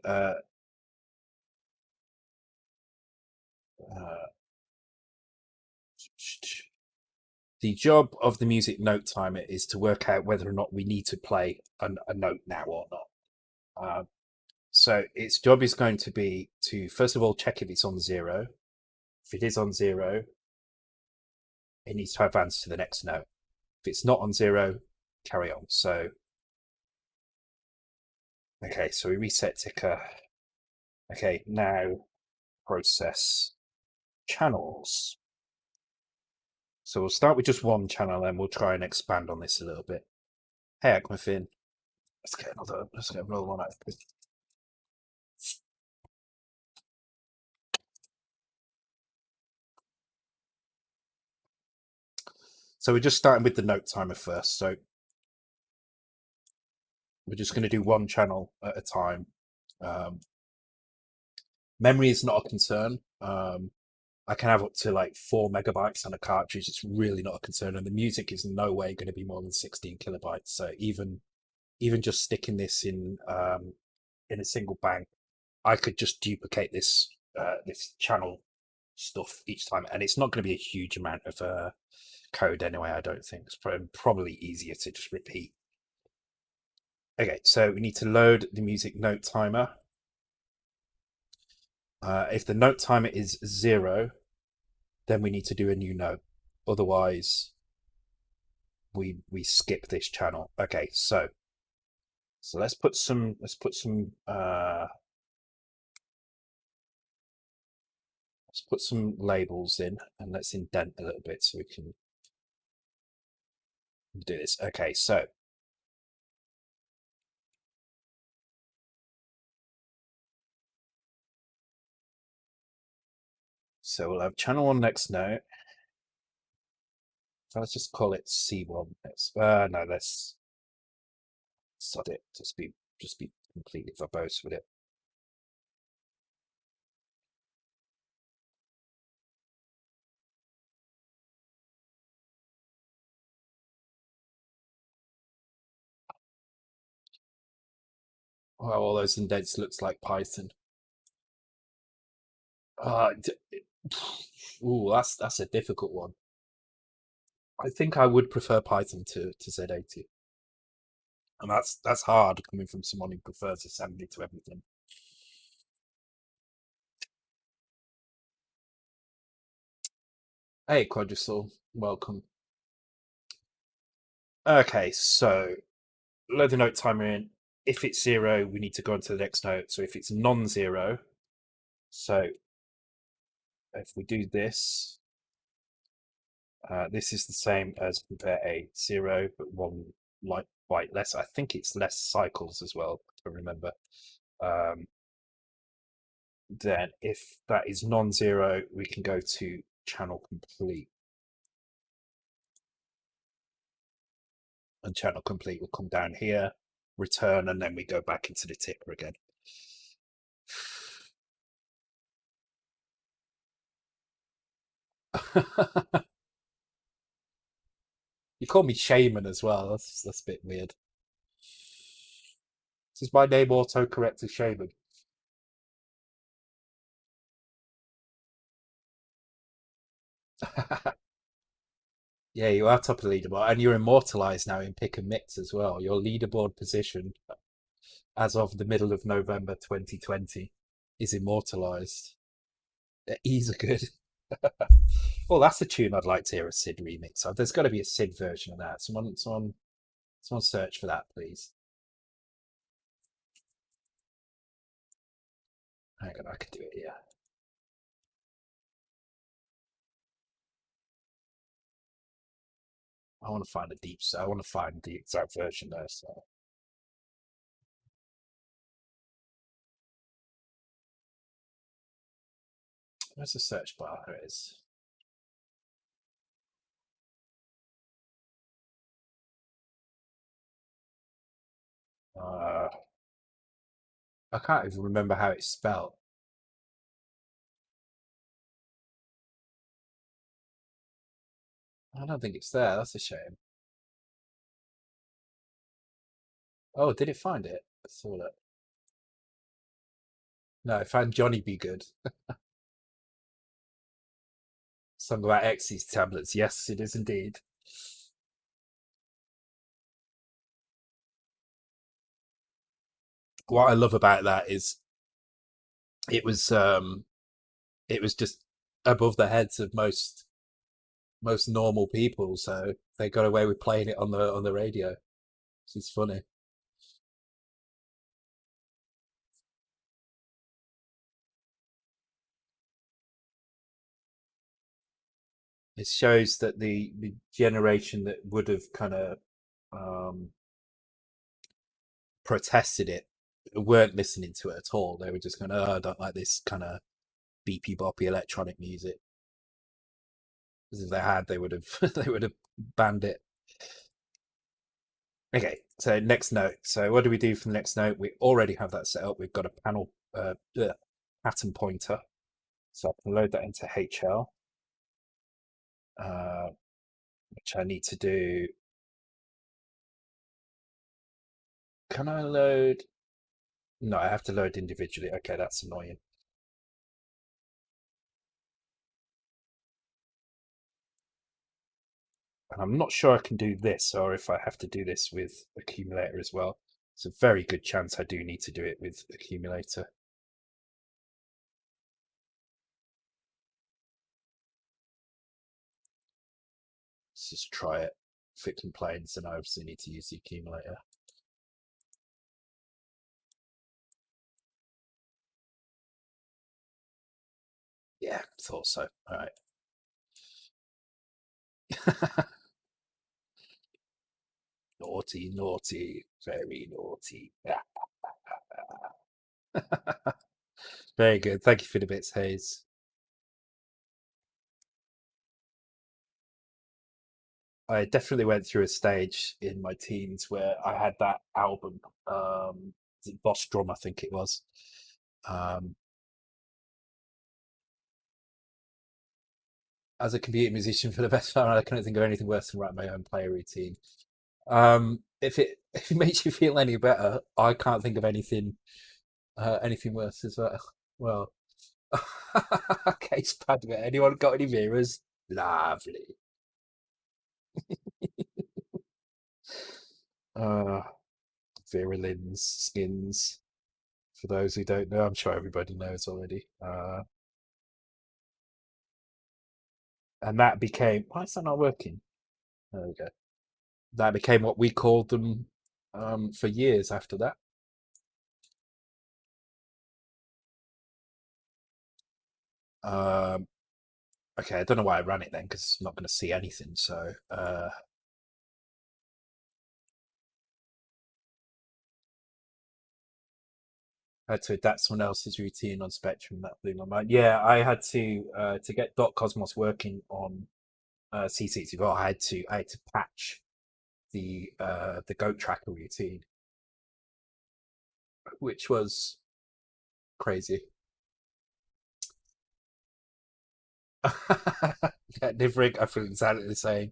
the job of the music note timer is to work out whether or not we need to play a note now or not. So its job is going to be to first of all check if it's on 0. If it is on 0, it needs to advance to the next note. If it's not on 0, carry on. So okay, so we reset ticker. Okay, now process channels. So we'll start with just one channel, and we'll try and expand on this a little bit. Hey, Akmafin. Let's get another one out. So we're just starting with the note timer first. So we're just going to do one channel at a time. Memory is not a concern. I can have up to like 4 MB on a cartridge. It's really not a concern, and the music is no way going to be more than 16 kilobytes. So even just sticking this in a single bank, I could just duplicate this this channel stuff each time, and it's not going to be a huge amount of code anyway. I don't think it's probably easier to just repeat. Okay, so we need to load the music note timer. If the note timer is 0, then we need to do a new note. Otherwise, we skip this channel. Okay, so let's put some labels in, and let's indent a little bit so we can do this. Okay, so we'll have channel 1 next note. So let's just call it C1. No, let's sod it. Just be completely verbose with it. Oh, all those indents looks like Python. Ooh, that's a difficult one. I think I would prefer Python to Z80, and that's hard coming from someone who prefers assembly to everything. Hey, Quadrisoul, welcome. Okay, so load the note timer in. If it's 0, we need to go on to the next note. So if it's non-zero, so if we do this, this is the same as compare a 0, but one like quite less. I think it's less cycles as well, I remember. Then if that is non-zero, we can go to channel complete. And channel complete will come down here, return, and then we go back into the ticker again. You call me Shaman as well. That's a bit weird. Is my name autocorrect to Shaman? Yeah, you are top of the leaderboard, and you're immortalized now in pick and mix as well. Your leaderboard position as of the middle of November 2020 is immortalized. Ease are good. Well, that's a tune I'd like to hear a Sid remix of. There's got to be a Sid version of that. Someone search for that, please. Hang on, I can do it here. I want to find the exact version there. So where's the search bar? There it is. I can't even remember how it's spelled. I don't think it's there. That's a shame. Oh, did it find it? I saw that. No, it found Johnny Be Good. Song about Xyz tablets. Yes, it is indeed. What I love about that is it was um it was just above the heads of most normal people, so they got away with playing it on the radio. It's funny. It shows that the generation that would have kind of um, protested it weren't listening to it at all. They were just going, "Oh, I don't like this kind of beepy boppy electronic music." Because if they had, they would have they would have banned it. Okay, so next note. So what do we do for the next note? We already have that set up. We've got a panel pattern pointer. So I can load that into HL, which I need to do. Can I load? No, I have to load individually. Okay, that's annoying. And I'm not sure I can do this, or if I have to do this with accumulator as well. It's a very good chance I do need to do it with accumulator. Let's just try it. If it complains, then I obviously need to use the accumulator. Yeah, thought so. All right. Naughty, naughty, very naughty. Very good. Thank you for the bits, Hayes. I definitely went through a stage in my teens where I had that album, Boss Drum, I think it was. Um, as a computer musician for the best part, I couldn't think of anything worse than writing my own player routine. If it if it makes you feel any better, I can't think of anything worse as well. Well, case Padma. Anyone got any mirrors? Lovely. Uh, Vera Lynn's skins. For those who don't know, I'm sure everybody knows already. And that became, why is that not working? There we go. That became what we called them for years after that. Okay, I don't know why I ran it then because I'm not going to see anything. So I had to adapt someone else's routine on Spectrum. That blew my mind. Yeah, I had to get Dot Cosmos working on C64. I had to patch the goat tracker routine, which was crazy. Yeah, Nivrig, I feel exactly the same.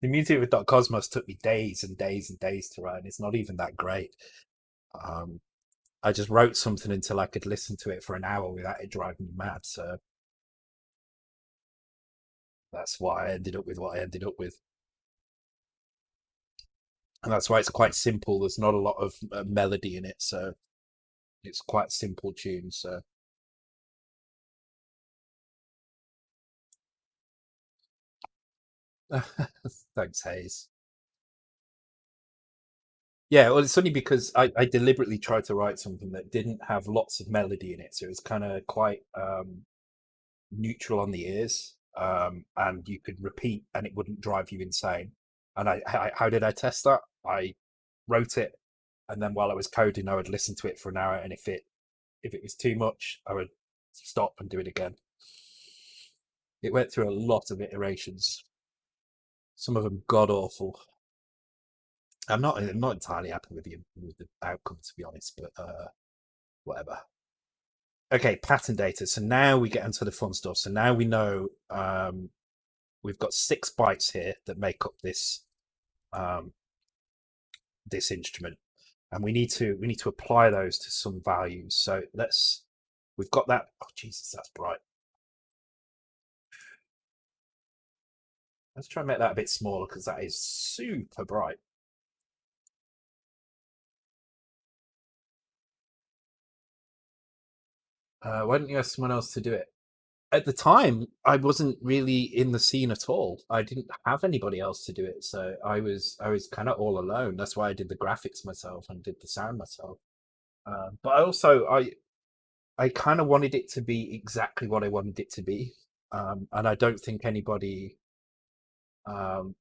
The music with Dot Cosmos took me days and days and days to write, and it's not even that great. Um, I just wrote something until I could listen to it for an hour without it driving me mad. So that's why I ended up with what I ended up with. And that's why it's quite simple. There's not a lot of melody in it, so it's quite simple tune. So thanks, Hayes. Yeah, well, it's funny because I deliberately tried to write something that didn't have lots of melody in it, so it was kind of quite neutral on the ears, and you could repeat and it wouldn't drive you insane. And how did I test that? I wrote it, and then while I was coding, I would listen to it for an hour, and if it was too much, I would stop and do it again. It went through a lot of iterations, some of them god awful. I'm not entirely happy with the outcome, to be honest, but whatever. Okay, pattern data. So now we get into the fun stuff. So now we know we've got 6 bytes here that make up um, this instrument, and we need to apply those to some values. So we've got that. Oh Jesus, that's bright. Let's try and make that a bit smaller because that is super bright. Why don't you ask someone else to do it? At the time, I wasn't really in the scene at all. I didn't have anybody else to do it, so I was kind of all alone. That's why I did the graphics myself and did the sound myself. But I kind of wanted it to be exactly what I wanted it to be, and I don't think anybody um,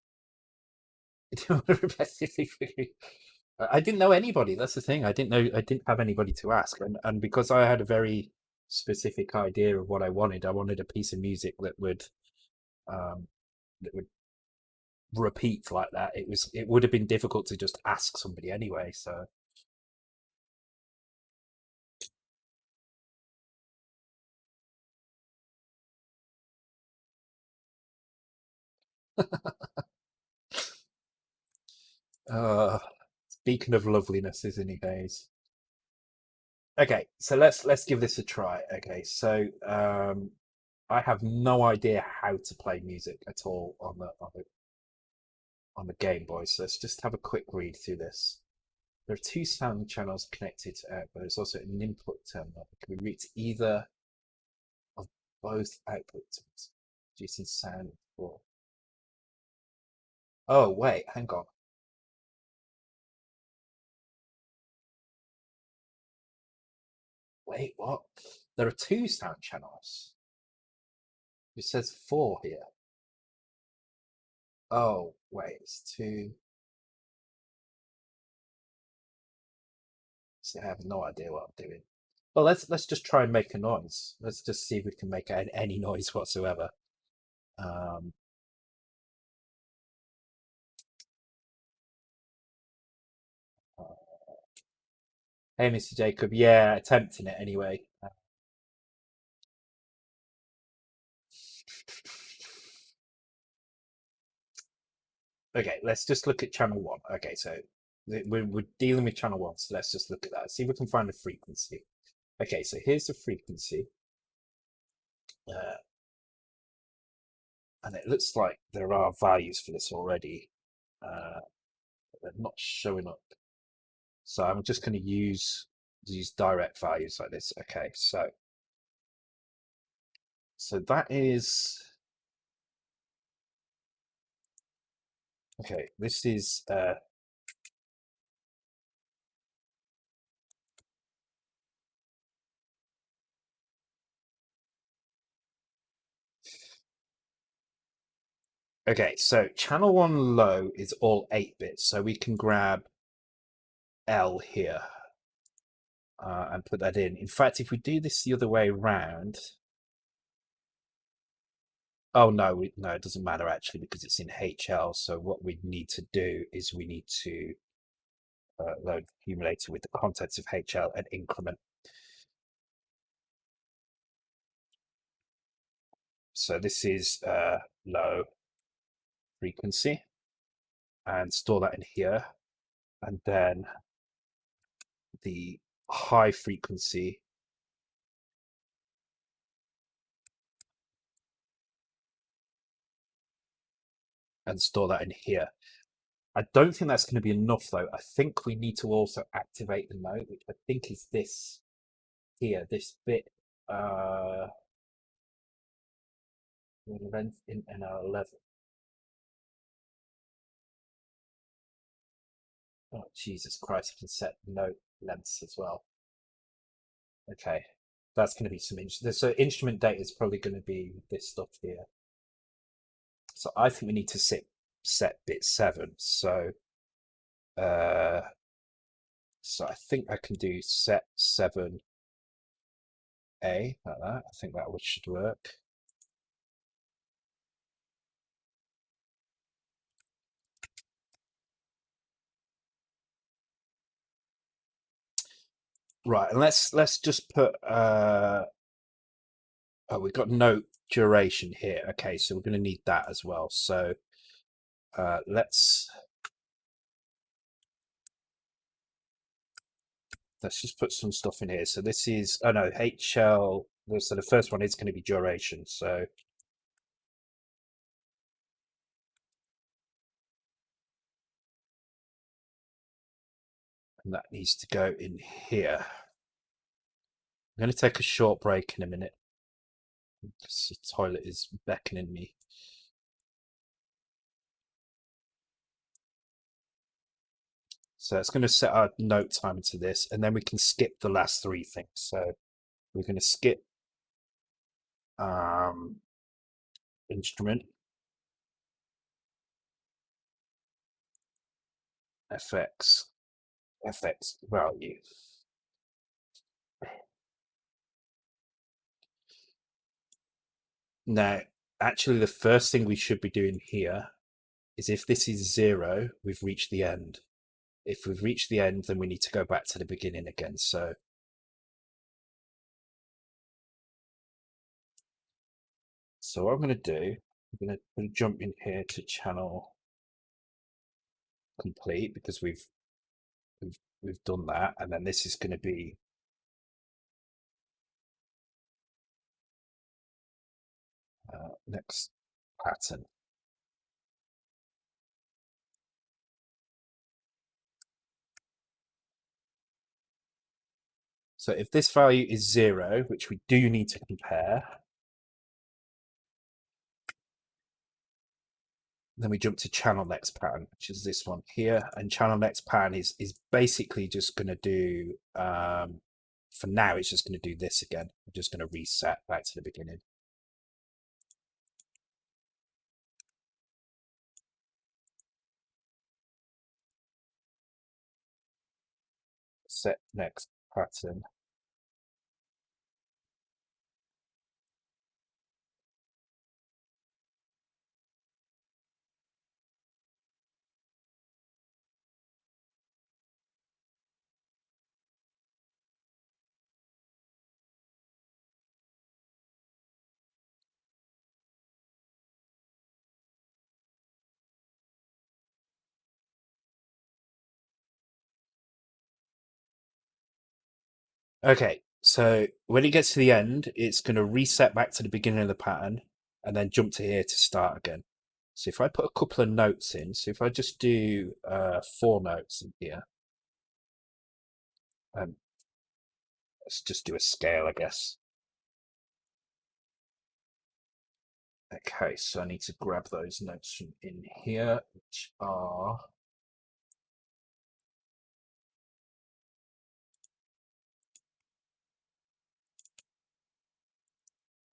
I didn't know anybody. That's the thing. I didn't have anybody to ask, and because I had a very specific idea of what I wanted a piece of music that would that would repeat like that. It would have been difficult to just ask somebody anyway. So speaking of loveliness, isn't he, Days? Okay, so let's give this a try. Okay, so I have no idea how to play music at all on the Game Boy. So let's just have a quick read through this. There are two sound channels connected to output. There's also an input terminal that can be reached either of both outputs, producing sound for. Oh wait, hang on. Wait, what? There are two sound channels. It says four here. Oh wait, it's two. See, I have no idea what I'm doing. Well, let's just try and make a noise. Let's just see if we can make any noise whatsoever. Um, hey, Mr. Jacob. Yeah, attempting it anyway. Okay, let's just look at channel one. Okay, so we're dealing with channel one, so let's just look at that. See if we can find a frequency. Okay, so here's the frequency. And it looks like there are values for this already. But they're not showing up. So I'm just going to use these direct values like this. Okay, so that is okay. This is okay. So channel one low is all 8 bits, so we can grab L here and put that in. In fact, if we do this the other way around, oh no, no, it doesn't matter actually because it's in HL. So what we need to do is we need to load accumulator with the contents of HL and increment. So this is low frequency and store that in here. And then the high frequency and store that in here. I don't think that's going to be enough though. I think we need to also activate the node, which I think is this here, this bit in NR11. Oh, Jesus Christ, you can set note lengths as well. Okay, that's going to be some so instrument data is probably going to be this stuff here. So I think we need to set bit 7. So so I think I can do set 7A like that. I think that should work. Right, and let's just put oh, we've got note duration here. Okay, so we're going to need that as well. So let's just put some stuff in here. So this is, oh no, HL. So the first one is going to be duration. So and that needs to go in here. I'm going to take a short break in a minute. The toilet is beckoning me. So it's going to set our note timer to this, and then we can skip the last 3 things. So we're going to skip instrument, FX value. Now, Actually, the first thing we should be doing here is if this is 0, we've reached the end. If we've reached the end, then we need to go back to the beginning again. So what I'm going to do, I'm going to jump in here to channel complete because we've done that, and then this is going to be next pattern. So if this value is 0, which we do need to compare, then we jump to channel next pattern, which is this one here. And channel next pattern is basically just going to do, for now, it's just going to do this again. I'm just going to reset back to the beginning. Set next pattern. Okay, so when it gets to the end, it's going to reset back to the beginning of the pattern and then jump to here to start again. So if I put a couple of notes in, so if I just do 4 notes in here, let's just do a scale, I guess. Okay, so I need to grab those notes from in here, which are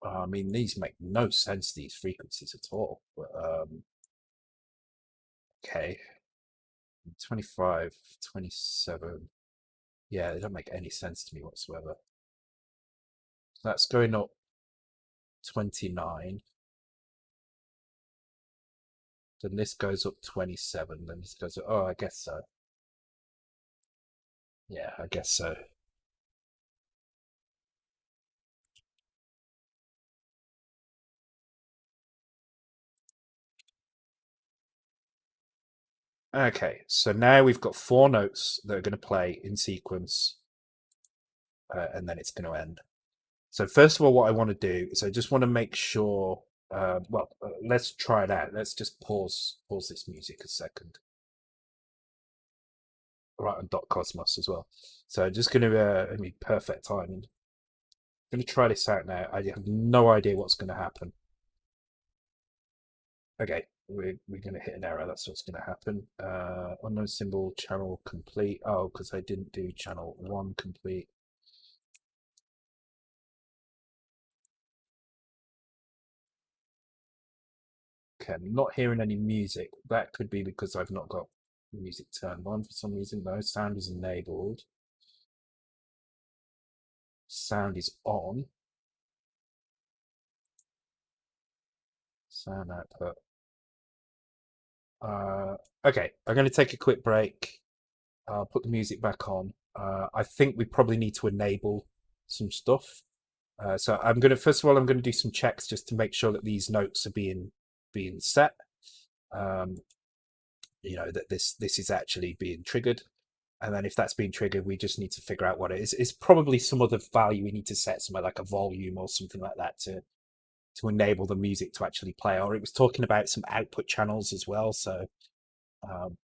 I mean, these make no sense, these frequencies at all. But okay, 25, 27. Yeah, they don't make any sense to me whatsoever. That's going up 29. Then this goes up 27. Then this goes up. Oh, I guess so. Yeah, I guess so. Okay, so now we've got 4 notes that are going to play in sequence, and then it's going to end. So first of all, what I want to do is I just want to make sure. Let's try it out. Let's just pause this music a second. Right on dot cosmos as well. So I'm just going to, I mean, perfect timing. I'm going to try this out now. I have no idea what's going to happen. Okay, we're going to hit an error. That's what's going to happen. Unknown symbol, channel complete. Oh, because I didn't do channel 1 complete. Okay, I'm not hearing any music. That could be because I've not got music turned on for some reason. No, sound is enabled. Sound is on. Sound output. Okay, I'm going to take a quick break. I'll put the music back on. I think we probably need to enable some stuff. So I'm going to, first of all, I'm going to do some checks just to make sure that these notes are being set. That this is actually being triggered. And then if that's being triggered, we just need to figure out what it is. It's probably some other value we need to set, somewhere like a volume or something like that to enable the music to actually play. Or it was talking about some output channels as well, so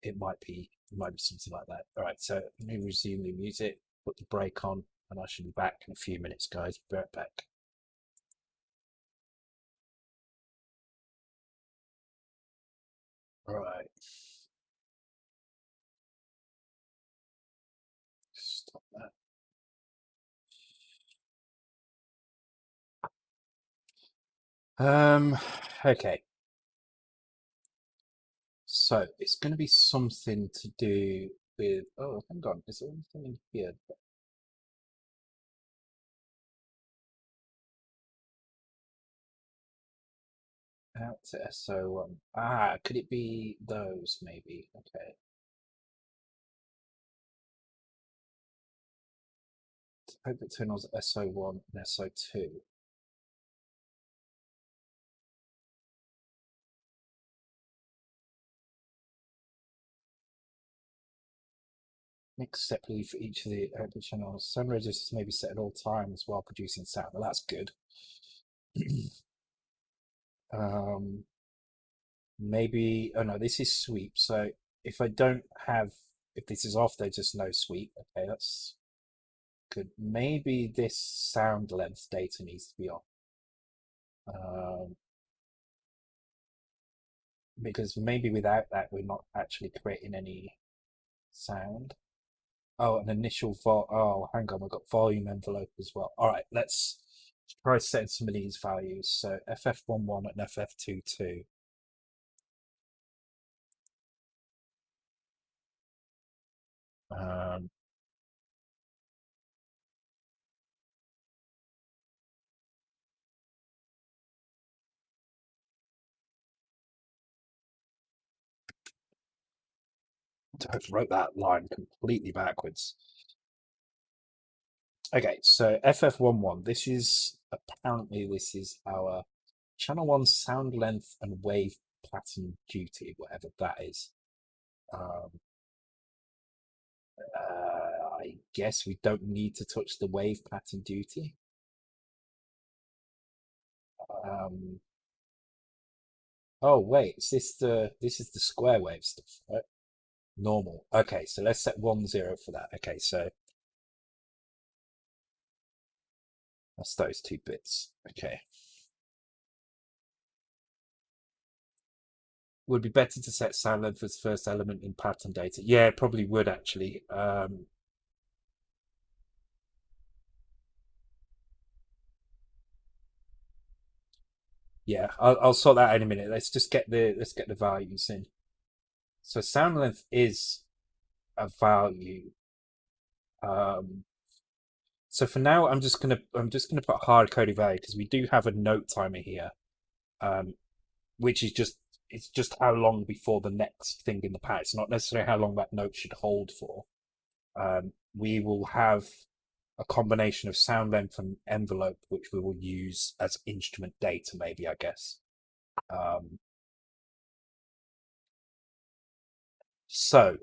it might be something like that. All right, so let me resume the music, put the break on, and I should be back in a few minutes, guys. Be right back. All right. Stop that. Okay. So it's going to be something to do with. Oh, hang on. Is there anything in here? Out to SO1. Ah, could it be those maybe? Okay. Output terminals SO1 and SO2. Mix separately for each of the output channels. Sound registers may be set at all times while producing sound. Well, that's good. Maybe, oh no, this is sweep. So if I don't have, if this is off, there's just no sweep. Okay, that's good. Maybe this sound length data needs to be on. Because maybe without that, we're not actually creating any sound. Oh, an initial oh, hang on, we've got volume envelope as well. All right, let's try setting some of these values. So FF11 and FF22. I wrote that line completely backwards. Okay, so FF11, this is our channel 1 sound length and wave pattern duty, whatever that is. I guess we don't need to touch the wave pattern duty. Oh wait, this is the square wave stuff, right? Normal. Okay, so let's set 1-0 for that. Okay, so that's those 2 bits. Okay. Would be better to set sound length as first element in pattern data. Yeah, it probably would actually. Yeah, I'll sort that out in a minute. Let's get the values in. So sound length is a value. So for now, I'm just gonna put hard coded value because we do have a note timer here, which is just how long before the next thing in the pattern. It's not necessarily how long that note should hold for. We will have a combination of sound length and envelope, which we will use as instrument data, maybe, I guess. So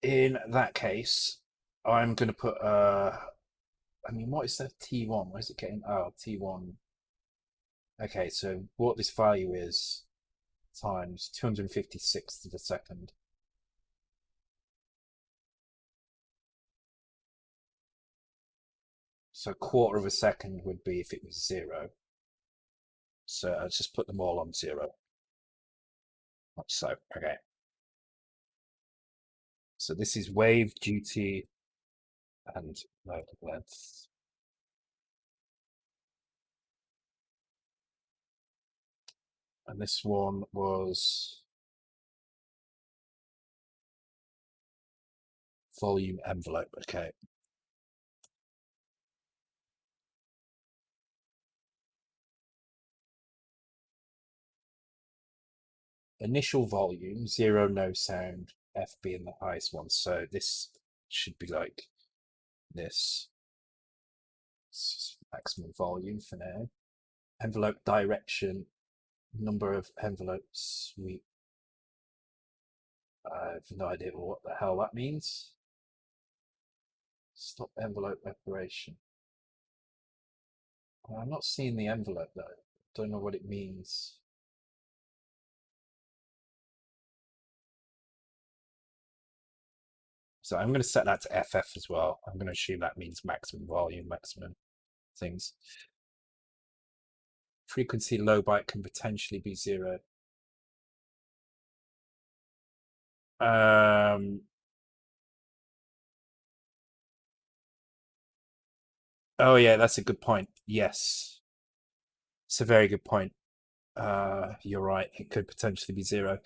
in that case, I'm going to put, I mean, what is that T1? Where's it getting? Oh, T1. Okay, so what this value is times 256 to the second. So a quarter of a second would be if it was 0. So I'll just put them all on 0. Like so, okay. So this is wave duty and mode length. And this one was volume envelope, okay. Initial volume, 0, no sound, F being the highest one. So this should be like this. It's maximum volume for now. Envelope direction, number of envelopes. I have no idea what the hell that means. Stop envelope operation. I'm not seeing the envelope though. Don't know what it means. So I'm going to set that to FF as well. I'm going to assume that means maximum volume, maximum things. Frequency low byte can potentially be 0. Oh yeah, that's a good point. Yes, it's a very good point. You're right. It could potentially be 0.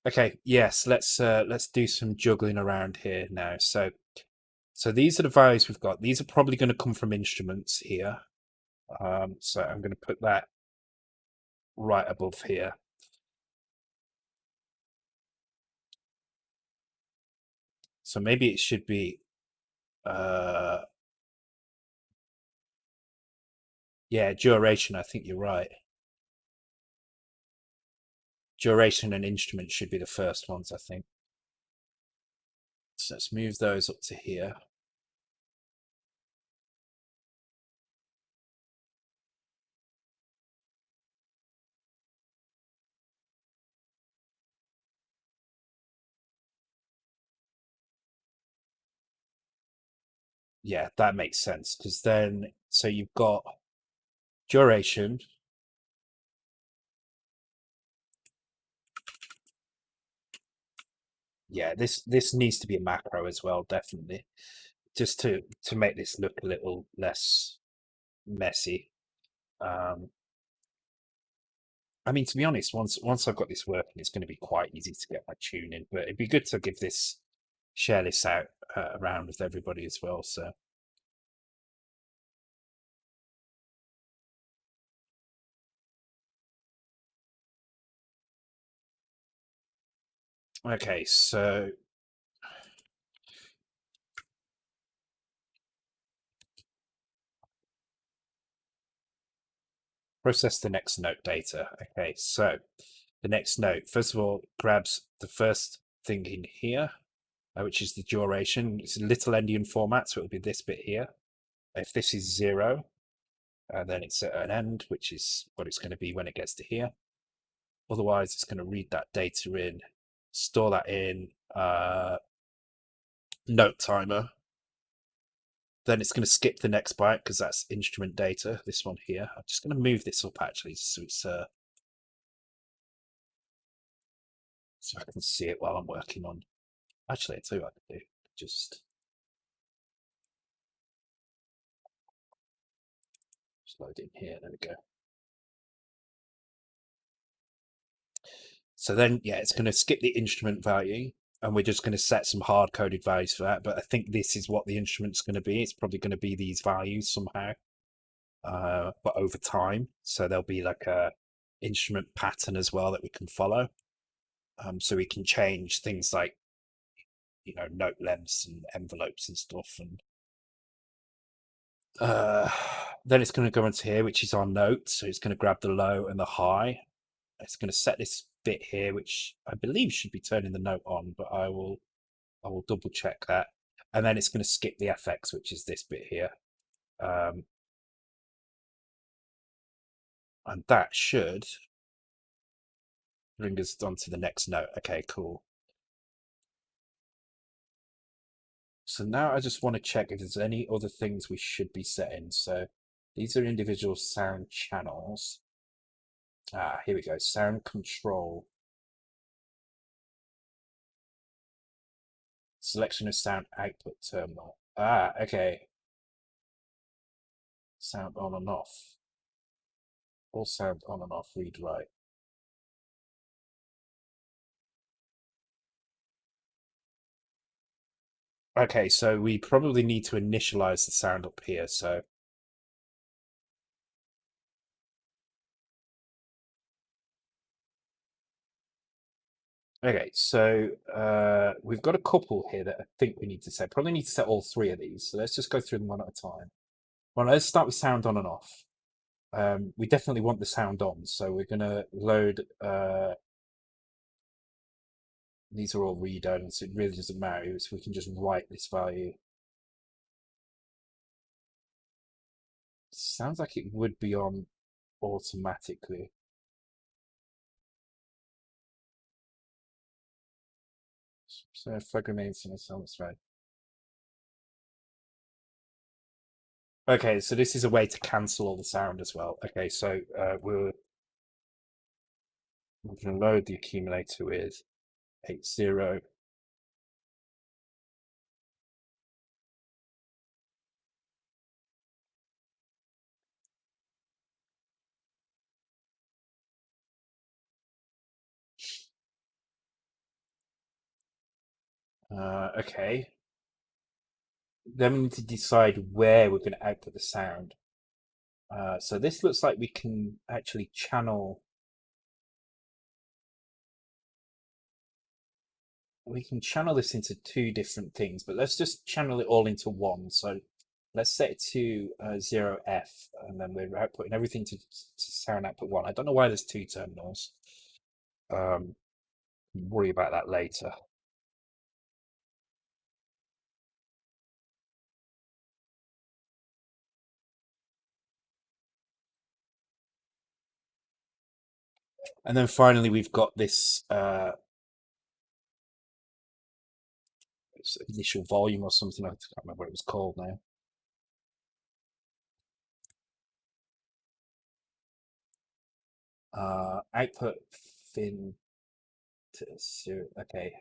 Okay, yes. Let's do some juggling around here now. So these are the values we've got. These are probably going to come from instruments here. So I'm going to put that right above here. So maybe it should be, yeah, duration. I think you're right. Duration and instrument should be the first ones, I think. So let's move those up to here. Yeah, that makes sense because then, so you've got duration. Yeah, this needs to be a macro as well, definitely, just to make this look a little less messy. Um, I mean, to be honest, once I've got this working, it's going to be quite easy to get my tune in. But it'd be good to give this share this out around with everybody as well. So okay, so process the next note data. Okay, so the next note, first of all, grabs the first thing in here, which is the duration. It's a little endian format, so it'll be this bit here. If this is 0, then it's at an end, which is what it's going to be when it gets to here. Otherwise, it's going to read that data in, store that in note timer. Then it's going to skip the next byte because that's instrument data, this one here. I'm just going to move this up actually so it's so I can see it while I'm working on. Actually, I tell you what I can do. Just load in here. There we go. So then, yeah, it's going to skip the instrument value, and we're just going to set some hard-coded values for that. But I think this is what the instrument's going to be. It's probably going to be these values somehow, but over time. So there'll be like a instrument pattern as well that we can follow. So we can change things like, you know, note lengths and envelopes and stuff. And then it's going to go into here, which is our note. So it's going to grab the low and the high. It's going to set this bit here, which I believe should be turning the note on, but I will double check that. And then it's going to skip the FX, which is this bit here. And that should bring us on to the next note. Okay, cool. So now I just want to check if there's any other things we should be setting. So these are individual sound channels. Here we go. Sound control. Selection of sound output terminal. Okay. Sound on and off. All sound on and off, read write. Okay, so we probably need to initialize the sound up here. So okay, so we've got a couple here that I think we need to set. Probably need to set all three of these. So let's just go through them one at a time. Well, let's start with sound on and off. We definitely want the sound on, so we're gonna load. These are all read only, so it really doesn't matter. So we can just write this value. Sounds like it would be on automatically. So flag remains in the sound thread. Okay, so this is a way to cancel all the sound as well. Okay, so we're going to load the accumulator with 80. Okay. Then we need to decide where we're going to output the sound. So this looks like we can actually channel we can channel this into two different things, but let's just channel it all into one. So let's set it to 0F, and then we're outputting everything to sound output 1. I don't know why there's two terminals. Worry about that later. And then finally, we've got this initial volume or something. I can't remember what it was called now. Output fin to zero. Okay.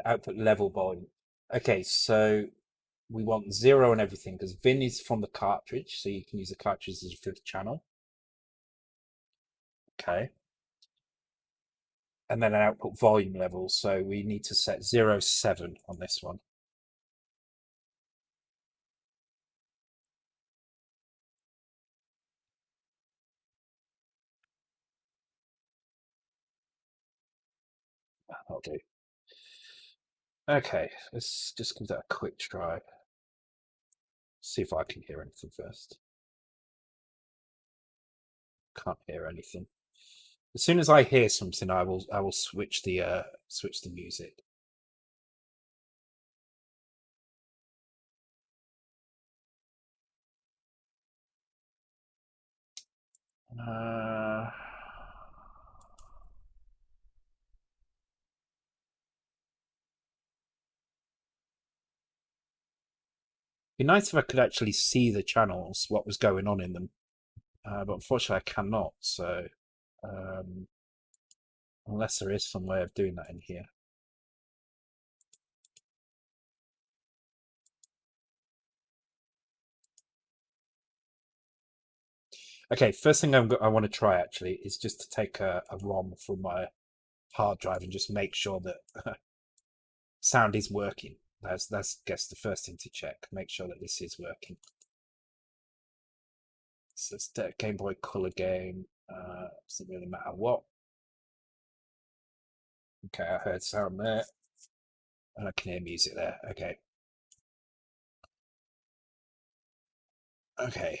Output level volume. Okay, so we want 0 and everything because VIN is from the cartridge, so you can use the cartridge as a fifth channel. Okay. And then an output volume level, so we need to set 0.7 on this one. That'll do. Okay, let's just give that a quick try. See if I can hear anything first. Can't hear anything. As soon as I hear something, I will switch the music. Be nice if I could actually see the channels, what was going on in them, but unfortunately I cannot. So unless there is some way of doing that in here. Okay, first thing I want to try actually is just to take a ROM from my hard drive and just make sure that sound is working. That's I guess the first thing to check. Make sure that this is working. So it's a Gameboy Color game. Doesn't really matter what. Okay, I heard sound there, and I can hear music there. Okay. Okay.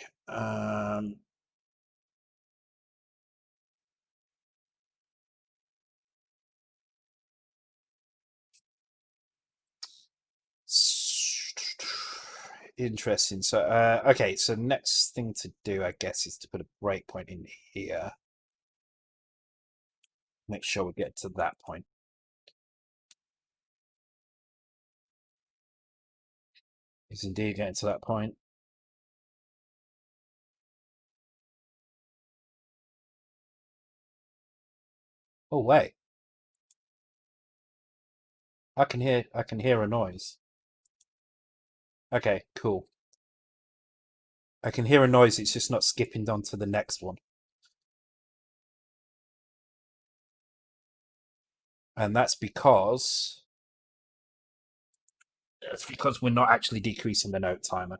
Interesting. So, okay. So next thing to do, I guess, is to put a breakpoint in here. Make sure we get to that point. Is indeed getting to that point. Oh wait, I can hear a noise. Okay, cool. I can hear a noise. It's just not skipping on to the next one, and that's because we're not actually decreasing the note timer.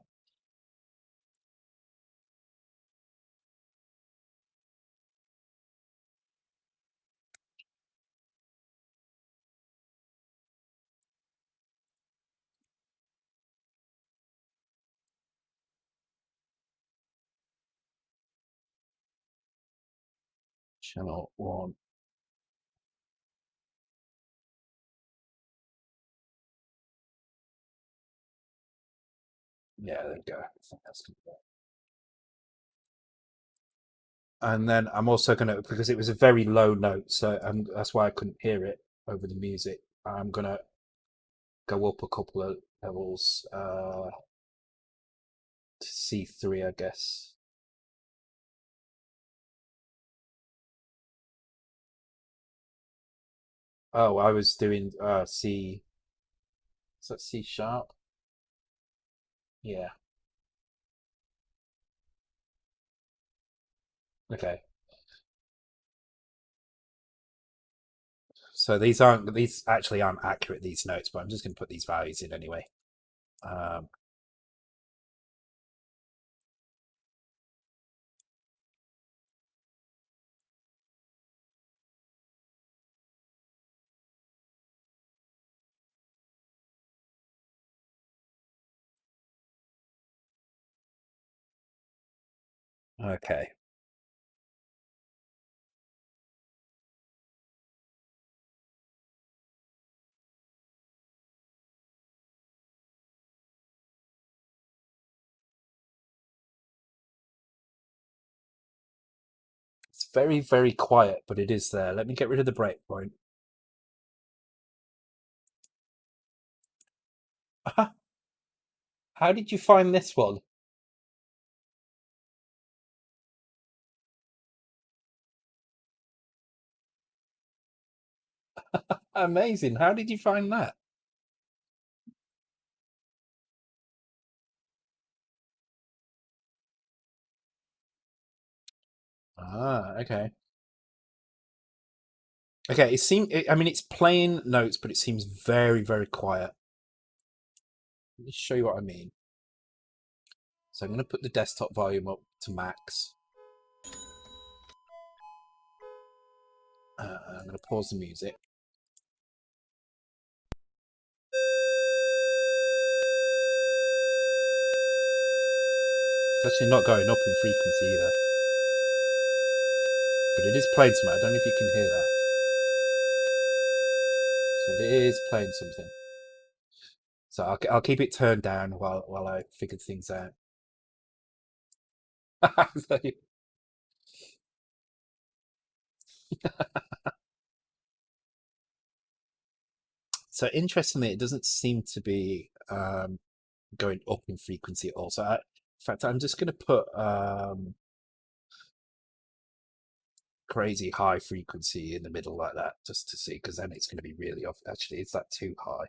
Channel 1. Yeah, there we go. I think that's good. And then I'm also going to, because it was a very low note, so that's why I couldn't hear it over the music. I'm going to go up a couple of levels to C3, I guess. Oh, I was doing C. Is that C sharp? Yeah. Okay. So these actually aren't accurate, these notes, but I'm just going to put these values in anyway. Um, Okay. It's very, very quiet, but it is there. Let me get rid of the breakpoint. How did you find this one? Amazing. How did you find that? Okay. Okay, I mean, it's playing notes, but it seems very, very quiet. Let me show you what I mean. So I'm going to put the desktop volume up to max. I'm going to pause the music. It's actually not going up in frequency either. But it is playing something. I don't know if you can hear that. So it is playing something. So I'll keep it turned down while I figure things out. So interestingly, it doesn't seem to be going up in frequency at all. So in fact, I'm just going to put crazy high frequency in the middle like that, just to see, because then it's going to be really off. Actually, is that too high?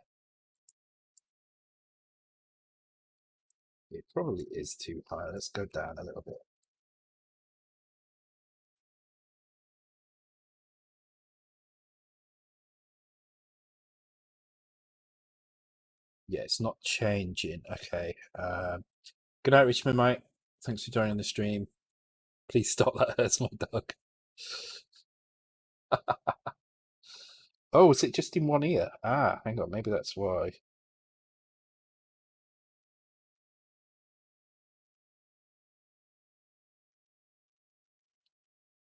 It probably is too high. Let's go down a little bit. Yeah, it's not changing. Okay. Good night, Richmond, mate. Thanks for joining the stream. Please stop. That hurts my dog. Oh, is it just in one ear? Ah, hang on. Maybe that's why.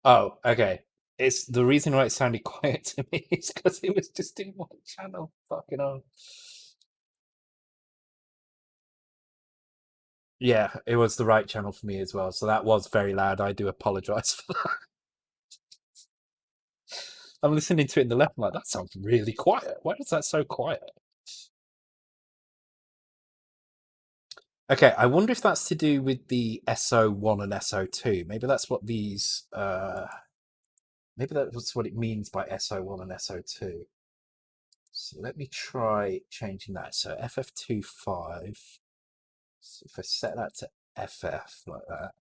Oh, okay. It's the reason why it sounded quiet to me is because it was just in one channel. Fucking hell. Yeah, it was the right channel for me as well. So that was very loud. I do apologize for that. I'm listening to it in the left. I'm like, that sounds really quiet. Why is that so quiet? Okay, I wonder if that's to do with the SO1 and SO2. Maybe that's what these. Maybe that's what it means by SO1 and SO2. So let me try changing that. So FF25. So if I set that to FF like that,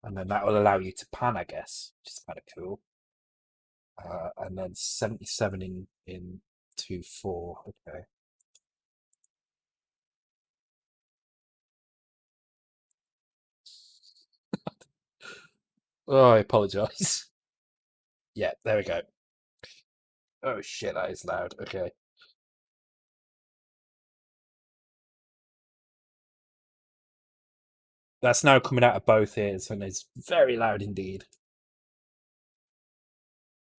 and then that will allow you to pan, I guess, which is kind of cool. And then 77 in 2/4. Okay. Oh, I apologize. Yeah, there we go. Oh shit, that is loud. Okay. That's now coming out of both ears and it's very loud indeed.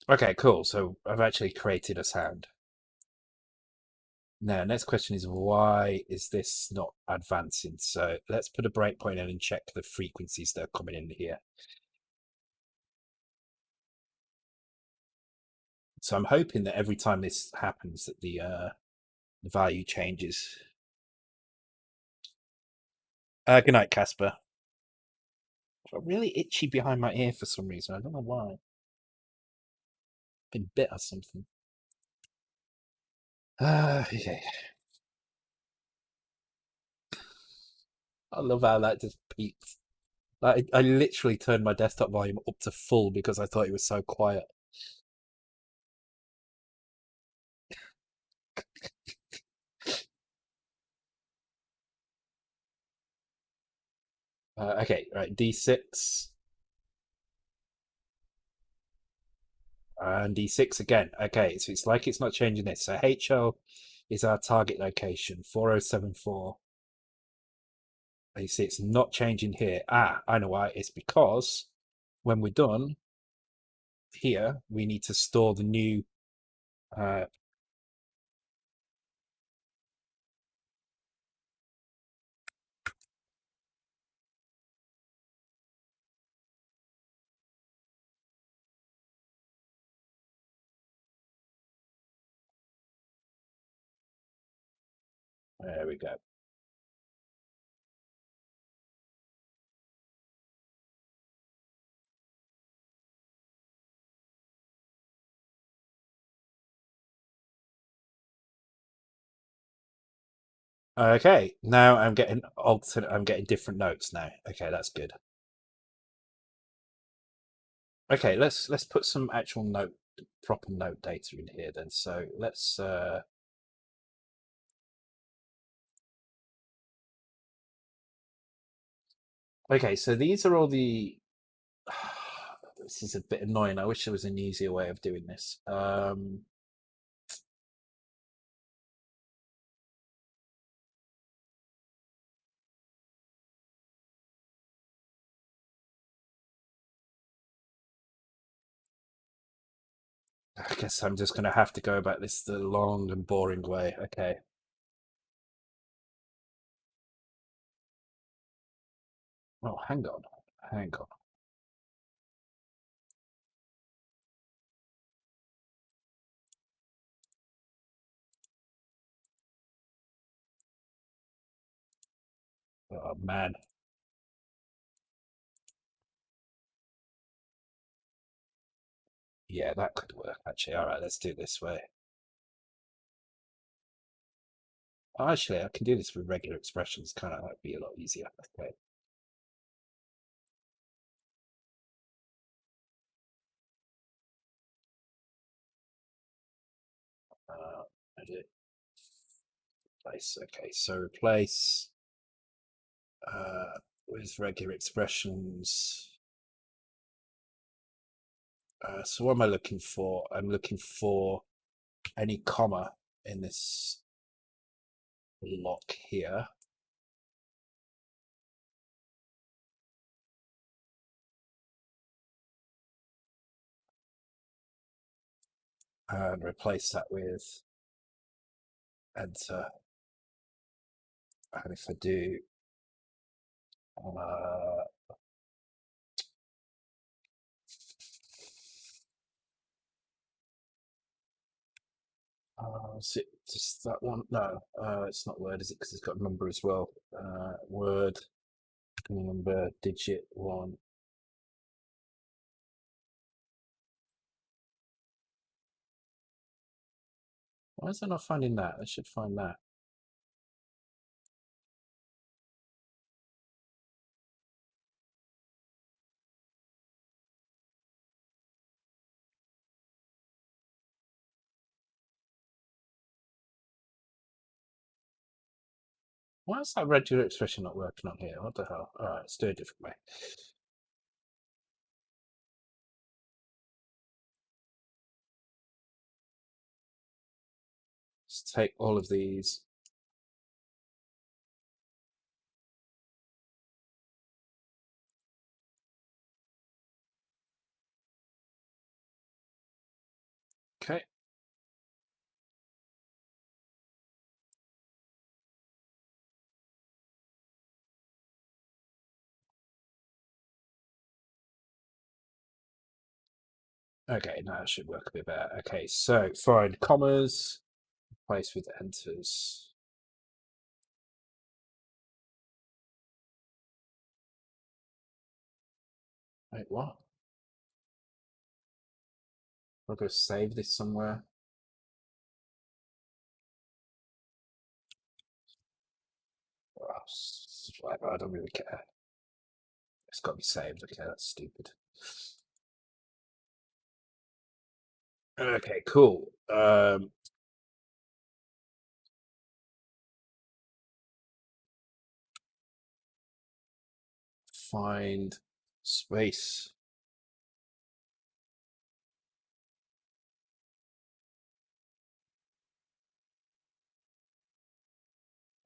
Okay, cool. So I've actually created a sound. Now, next question is why is this not advancing? So let's put a breakpoint in and check the frequencies that are coming in here. So I'm hoping that every time this happens that the value changes. Good night, Casper. I'm really itchy behind my ear for some reason. I don't know why. Been bit or something. Okay. I love how that just peaked. Like, I literally turned my desktop volume up to full because I thought it was so quiet. Okay, right, D6 and D6 again. Okay, so it's like it's not changing this. So HL is our target location, 4074. You see, it's not changing here. Ah, I know why. It's because when we're done here, we need to store the new. Uh, there we go. Okay, now I'm getting alternate. I'm getting different notes now. Okay, that's good. Okay, let's put some actual proper note data in here then. So let's. Okay, so these are all the. This is a bit annoying. I wish there was an easier way of doing this. I guess I'm just going to have to go about this the long and boring way. Okay. Oh, hang on. Hang on. Oh, man. Yeah, that could work, actually. All right, let's do it this way. Oh, actually, I can do this with regular expressions. Kind of like be a lot easier. Okay. Edit. Replace. Okay, so replace with regular expressions. So what am I looking for? I'm looking for any comma in this block here. And replace that with enter. And if I do is it just that one? No, it's not word, is it? Because it's got a number as well. Word, number, digit, one. Why is it not finding that? I should find that. Why is that regular expression not working on here? What the hell? All right, let's do it a different way. Let's take all of these. Okay. Okay, now it should work a bit better. Okay, so find commas, replace with enters. Wait, what? I'll go save this somewhere. I don't really care. It's got to be saved. Okay, that's stupid. Okay, cool. Find space.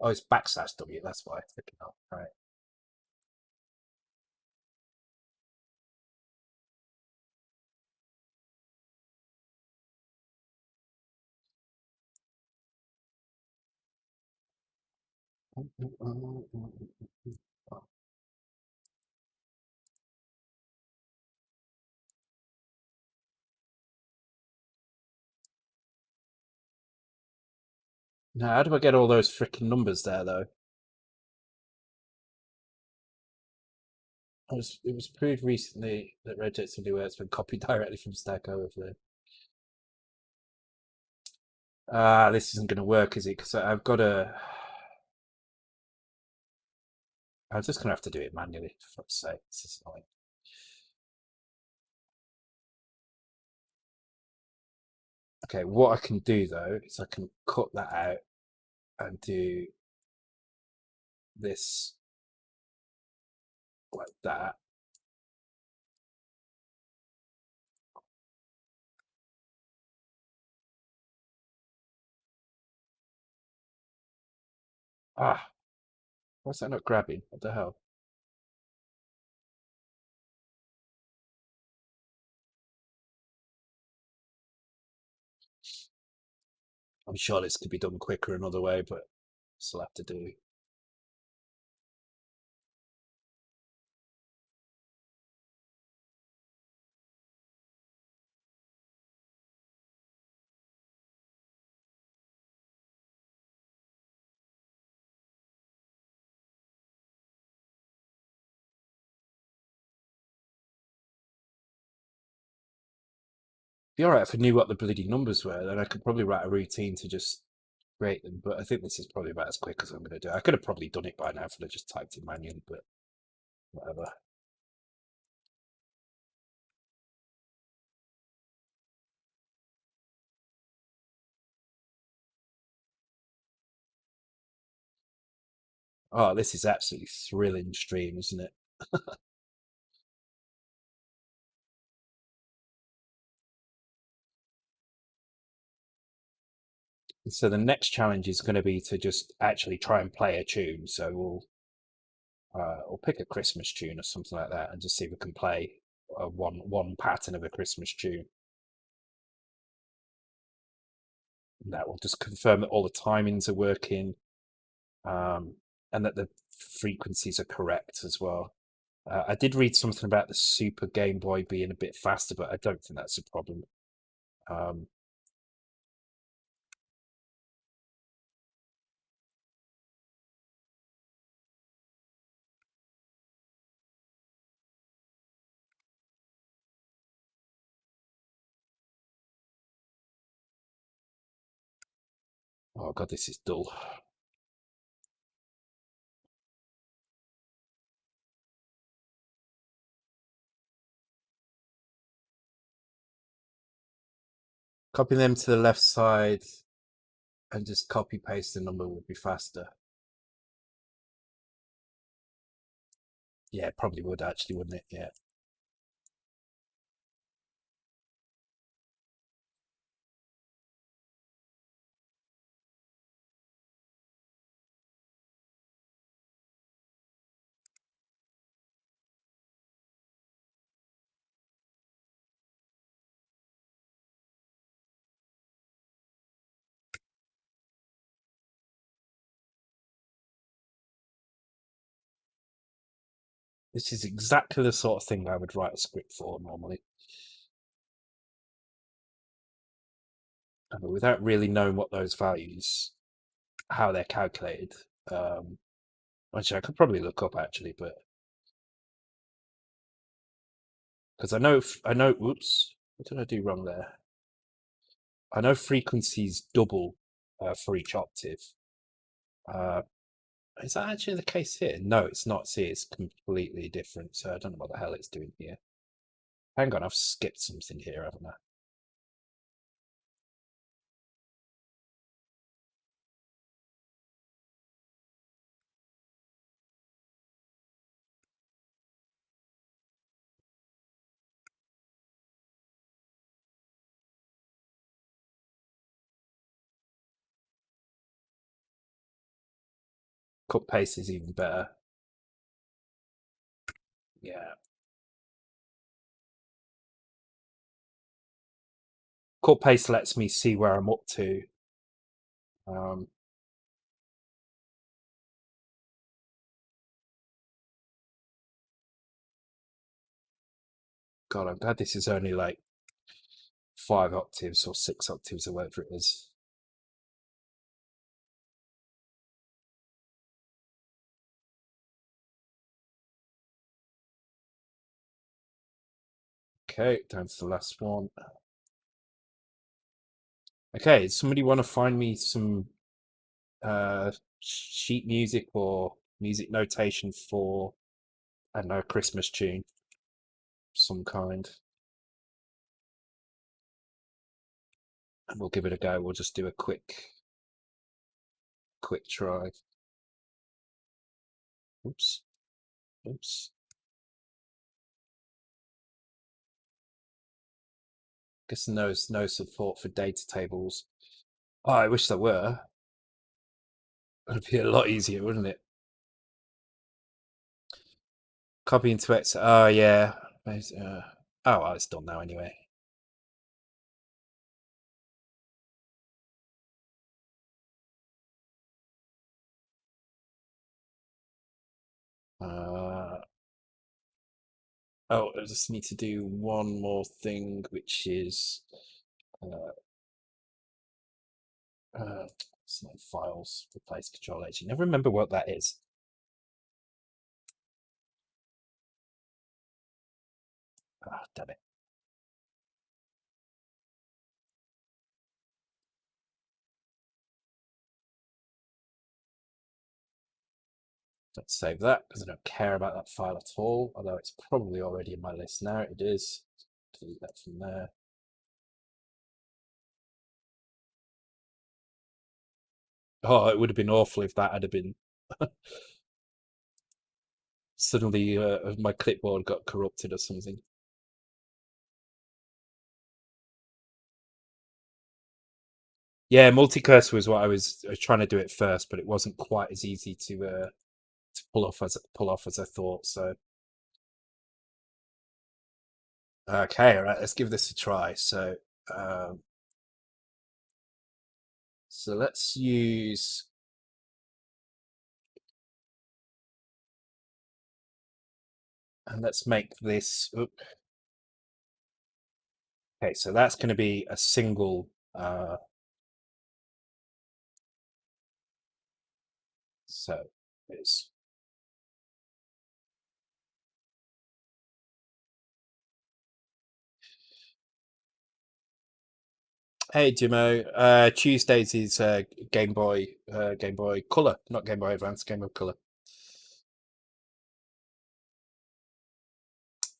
Oh, it's backslash W. That's why. Flipping hell. All right. Now, how do I get all those freaking numbers there, though? It was proved recently that Red Z80 works when copied directly from Stack Overflow. This isn't going to work, is it? Because I've got a. I'm just going to have to do it manually, for fuck's sake. This is annoying. Okay, what I can do though is I can cut that out and do this like that. Ah, why's that not grabbing? What the hell? I'm sure this could be done quicker another way, but still have to do. Be alright if I knew what the bloody numbers were, then I could probably write a routine to just create them. But I think this is probably about as quick as I'm going to do. I could have probably done it by now if I just typed it manually, but whatever. Oh, this is absolutely thrilling stream, isn't it? And so the next challenge is going to be to just actually try and play a tune. So we'll pick a Christmas tune or something like that, and just see if we can play one pattern of a Christmas tune. And that will just confirm that all the timings are working, and that the frequencies are correct as well. I did read something about the Super Game Boy being a bit faster, but I don't think that's a problem. Um, oh god, this is dull. Copy them to the left side and just copy paste the number would be faster. Yeah, it probably would actually, wouldn't it? Yeah. This is exactly the sort of thing I would write a script for normally. But without really knowing what those values, how they're calculated, which I could probably look up actually, but because I know. Whoops, what did I do wrong there? I know frequencies double for each octave. Uh, is that actually the case here? No, it's not. See, it's completely different. So I don't know what the hell it's doing here. Hang on, I've skipped something here, haven't I? Cut paste is even better. Yeah. Cut paste lets me see where I'm up to. Um, God, I'm glad this is only like 5 octaves or 6 octaves or whatever it is. Okay, down to the last one. Okay, does somebody want to find me some sheet music or music notation for, I don't know, a Christmas tune, some kind? And we'll give it a go. We'll just do a quick try. Oops, oops. Guess no support for data tables. Oh, I wish there were. It'd be a lot easier, wouldn't it? Copy into X. Oh yeah. Oh, well, it's done now anyway. Uh, oh, I just need to do one more thing, which is uh, it's like files, replace Control H. You never remember what that is. Ah, damn it. Let's save that because I don't care about that file at all, although it's probably already in my list now. It is. Delete that from there. Oh, it would have been awful if that had been suddenly my clipboard got corrupted or something. Yeah, multi-cursor was what I was trying to do it first, but it wasn't quite as easy to pull off as I thought. So okay, all right, let's give this a try. Um, so let's use. And let's make this. Okay, so that's going to be a single. So it's. Hey Jimo, Tuesdays is Game Boy Color, not Game Boy Advance, Game Boy Color.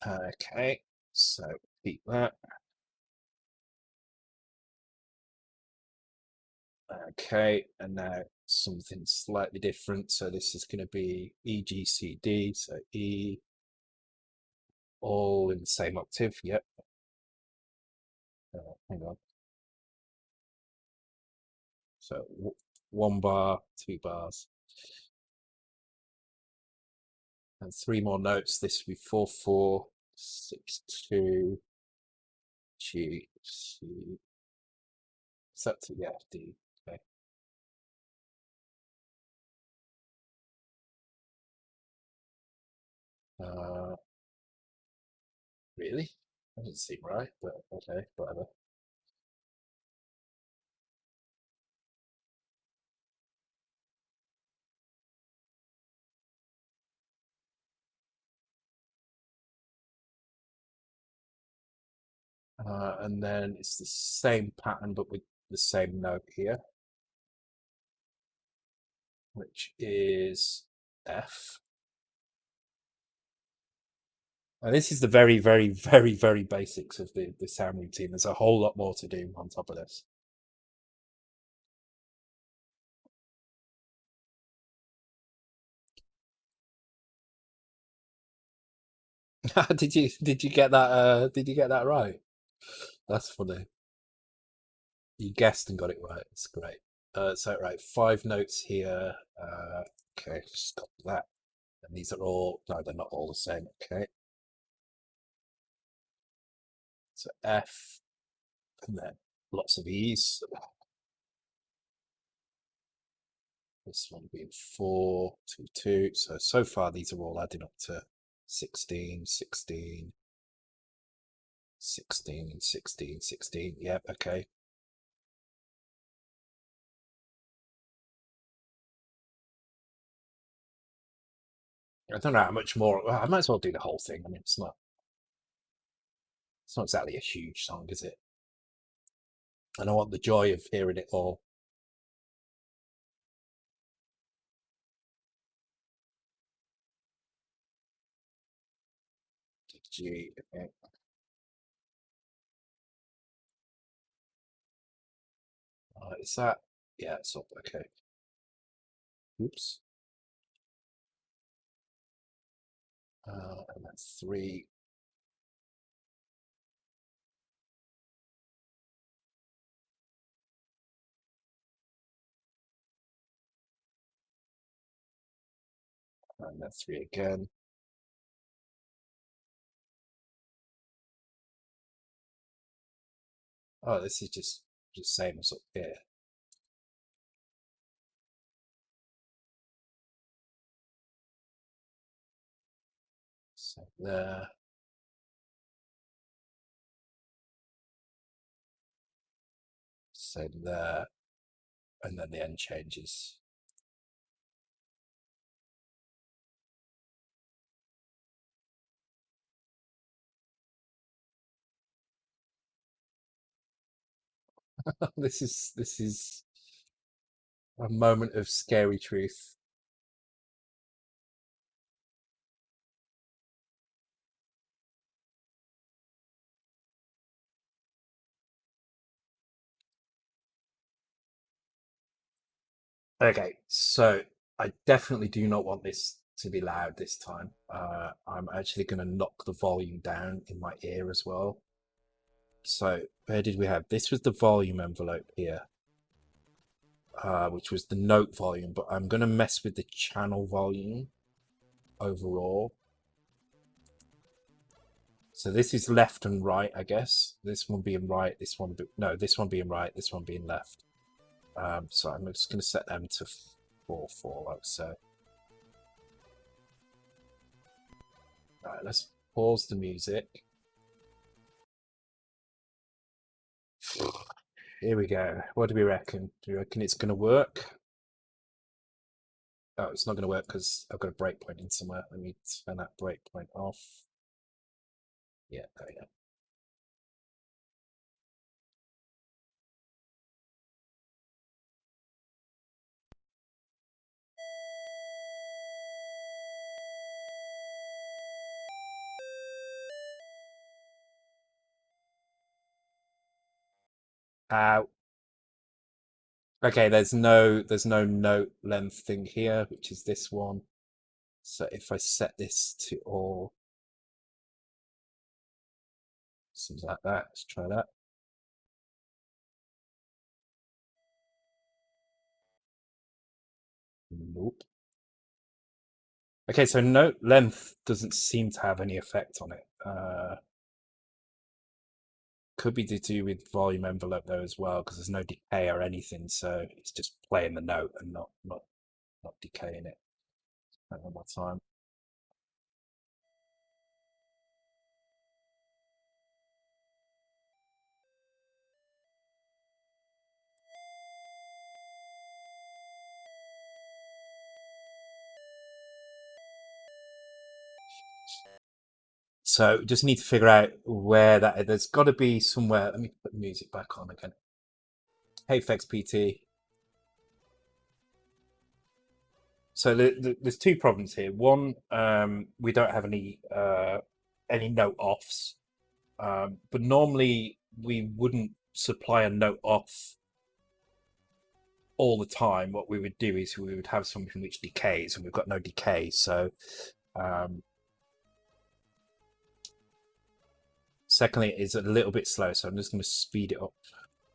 Okay, so keep that. Okay, and now something slightly different. So this is going to be E, G, C, D. So E, all in the same octave. Yep. Hang on. So 1 bar, 2 bars, and 3 more notes. This would be 4 4 6 2 G C. Is that yeah D? Okay. Uh, really? That doesn't seem right, but okay, whatever. And then it's the same pattern, but with the same note here, which is F. And this is the very, very, very, very basics of the sound routine. There's a whole lot more to do on top of this. Did you get that did you get that right? That's funny. You guessed and got it right. It's great. So right, 5 notes here. Okay, just got that. And these are all no, they're not all the same. Okay. So F and then lots of E's. This one being 4, 2, 2. So far these are all adding up to 16, 16. 16 and 16, 16. Yep, okay. I don't know how much more. Well, I might as well do the whole thing. I mean, it's not exactly a huge song, is it? And I want the joy of hearing it all. G, okay. Is that? Yeah, it's up. Okay. Oops. And that's 3. And that's 3 again. Oh, this is just same as up here. So there. So there. And then the end changes. This is a moment of scary truth. Okay, so I definitely do not want this to be loud this time. I'm actually going to knock the volume down in my ear as well. So where did we have? This was the volume envelope here, which was the note volume, but I'm going to mess with the channel volume overall. So this is left and right, I guess. This one being right, this one being right, this one being left. So I'm just going to set them to 4/4, like so. Right, let's pause the music. Here we go. What do we reckon? Do you reckon it's going to work? Oh, it's not going to work because I've got a breakpoint in somewhere. Let me turn that breakpoint off. Yeah, there we go. Okay, there's no note length thing here, which is this one. So if I set this to all, something like that, let's try that. Nope. Okay, so note length doesn't seem to have any effect on it. Could be to do with volume envelope though as well, because there's no decay or anything, so it's just playing the note and not decaying it. One more time. So just need to figure out where that is. There's got to be somewhere. Let me put the music back on again. Hey, PT. So there's 2 problems here. One, we don't have any note offs, but normally we wouldn't supply a note off all the time. What we would do is we would have something which decays, and we've got no decay. So, secondly, it is a little bit slow. So I'm just going to speed it up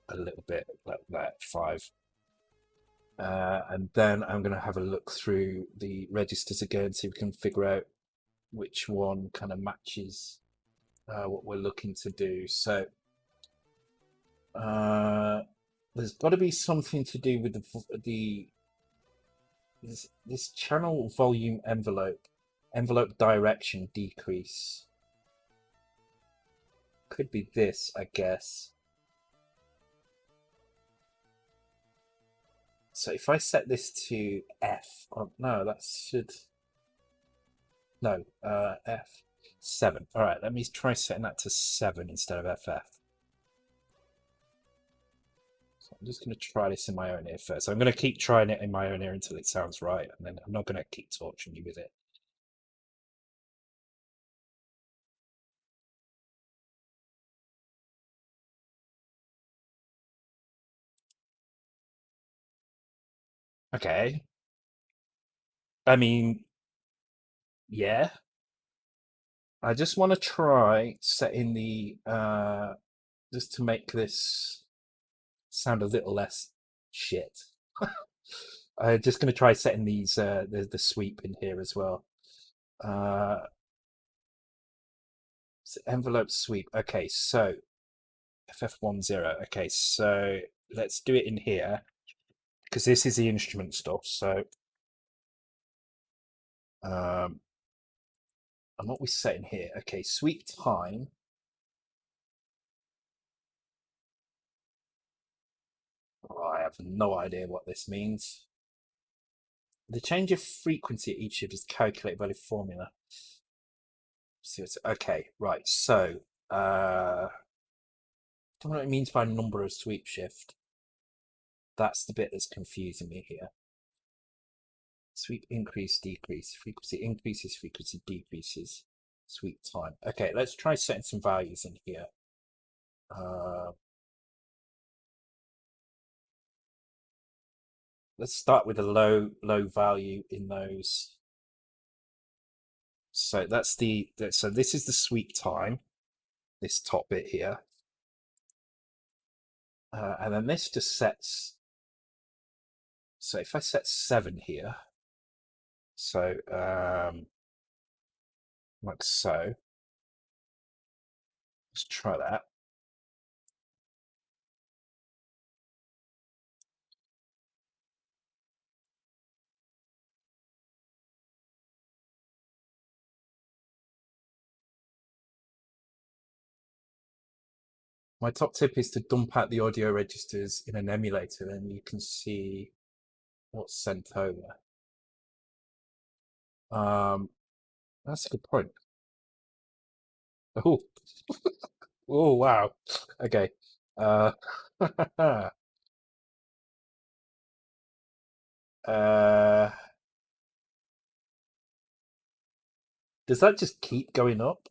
a little bit, like that, 5. And then I'm going to have a look through the registers again, see if we can figure out which one kind of matches what we're looking to do. So there's got to be something to do with this channel volume envelope direction decrease. could be this, I guess. So if I set this to F, oh, no, that should, no, F7. All right, let me try setting that to 7 instead of FF. So I'm just going to try this in my own ear first. I'm going to keep trying it in my own ear until it sounds right, and then I'm not going to keep torturing you with it. Okay. I mean, yeah. I just want to try setting the just to make this sound a little less shit. I'm just going to try setting these the sweep in here as well. Envelope sweep. Okay, so FF10. Okay, so let's do it in here because this is the instrument stuff. So and what we set in here. Okay, sweep time. Oh, I have no idea what this means. The change of frequency at each shift is calculated by the formula. So it's okay, right. So I don't know what it means by number of sweep shift. That's the bit that's confusing me here. Sweep increase, decrease. Frequency increases, frequency decreases. Sweep time. Okay, let's try setting some values in here. Let's start with a low value in those. So that's so this is the sweep time, this top bit here. And then this just sets, so if I set 7 here, so like so, let's try that. My top tip is to dump out the audio registers in an emulator, and you can see what's sent over. That's a good point. Oh, oh wow. Okay. uh, does that just keep going up?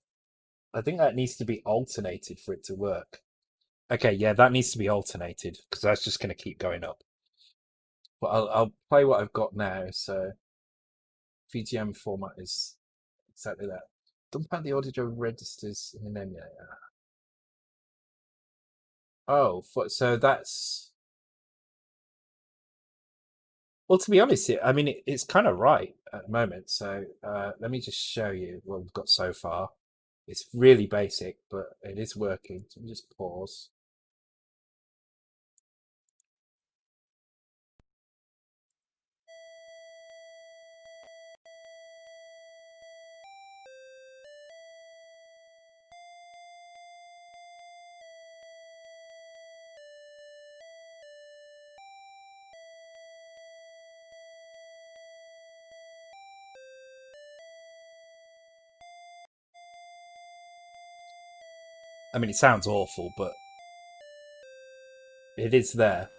I think that needs to be alternated for it to work. Okay, yeah, that needs to be alternated because that's just going to keep going up. But I'll play what I've got now. So VGM format is exactly that. Dump out the audio registers in an emulator. Oh, so that's, well, to be honest, I mean, it's kind of right at the moment. So let me just show you what we've got so far. It's really basic, but it is working. So let me just pause. I mean, it sounds awful, but it is there.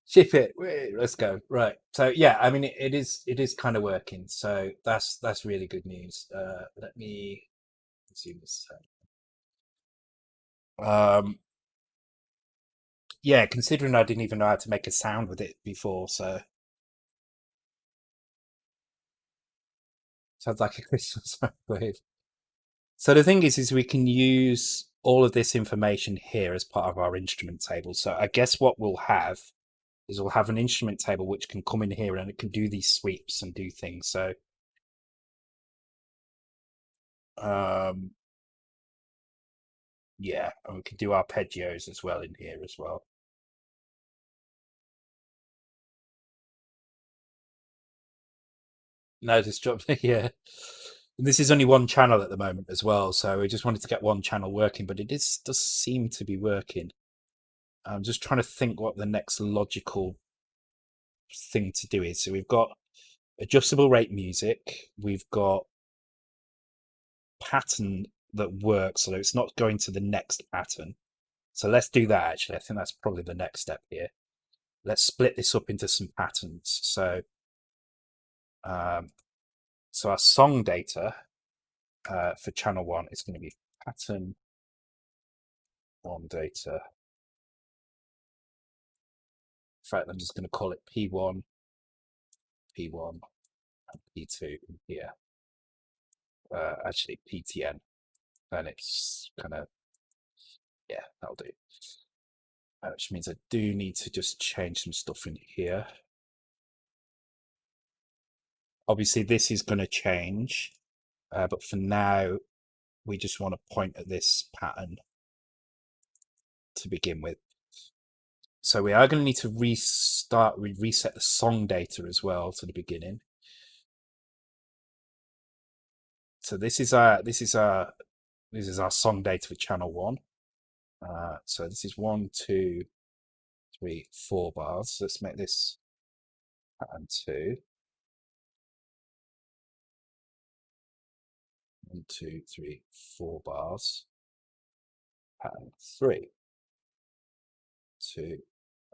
Ship it. Let's go. Right. So yeah, I mean, it is kind of working. So that's really good news. Let me zoom this out. Yeah, considering I didn't even know how to make a sound with it before, so sounds like a Christmas wave. So the thing is we can use all of this information here as part of our instrument table. So I guess what we'll have is we'll have an instrument table which can come in here and it can do these sweeps and do things. So yeah, and we can do arpeggios as well in here as well. No, just drop. Yeah, This is only one channel at the moment as well, so we just wanted to get one channel working, but does seem to be working. I'm just trying to think what the next logical thing to do is. So we've got adjustable rate music, we've got pattern that works, so it's not going to the next pattern. So let's do that actually. I think that's probably the next step here. Let's split this up into some patterns. So so our song data for channel 1 is going to be pattern 1 data. In fact, I'm just going to call it P1, P1, and P2 in here. Actually, PTN. And it's kind of, yeah, that'll do. Which means I do need to just change some stuff in here. Obviously, this is going to change, but for now, we just want to point at this pattern to begin with. So we are going to need to reset the song data as well to the beginning. So this is our song data for channel 1. So this is 1, 2, 3, 4 bars. Let's make this pattern 2. 1, 2, 3, 4 bars. Pattern 3. 2.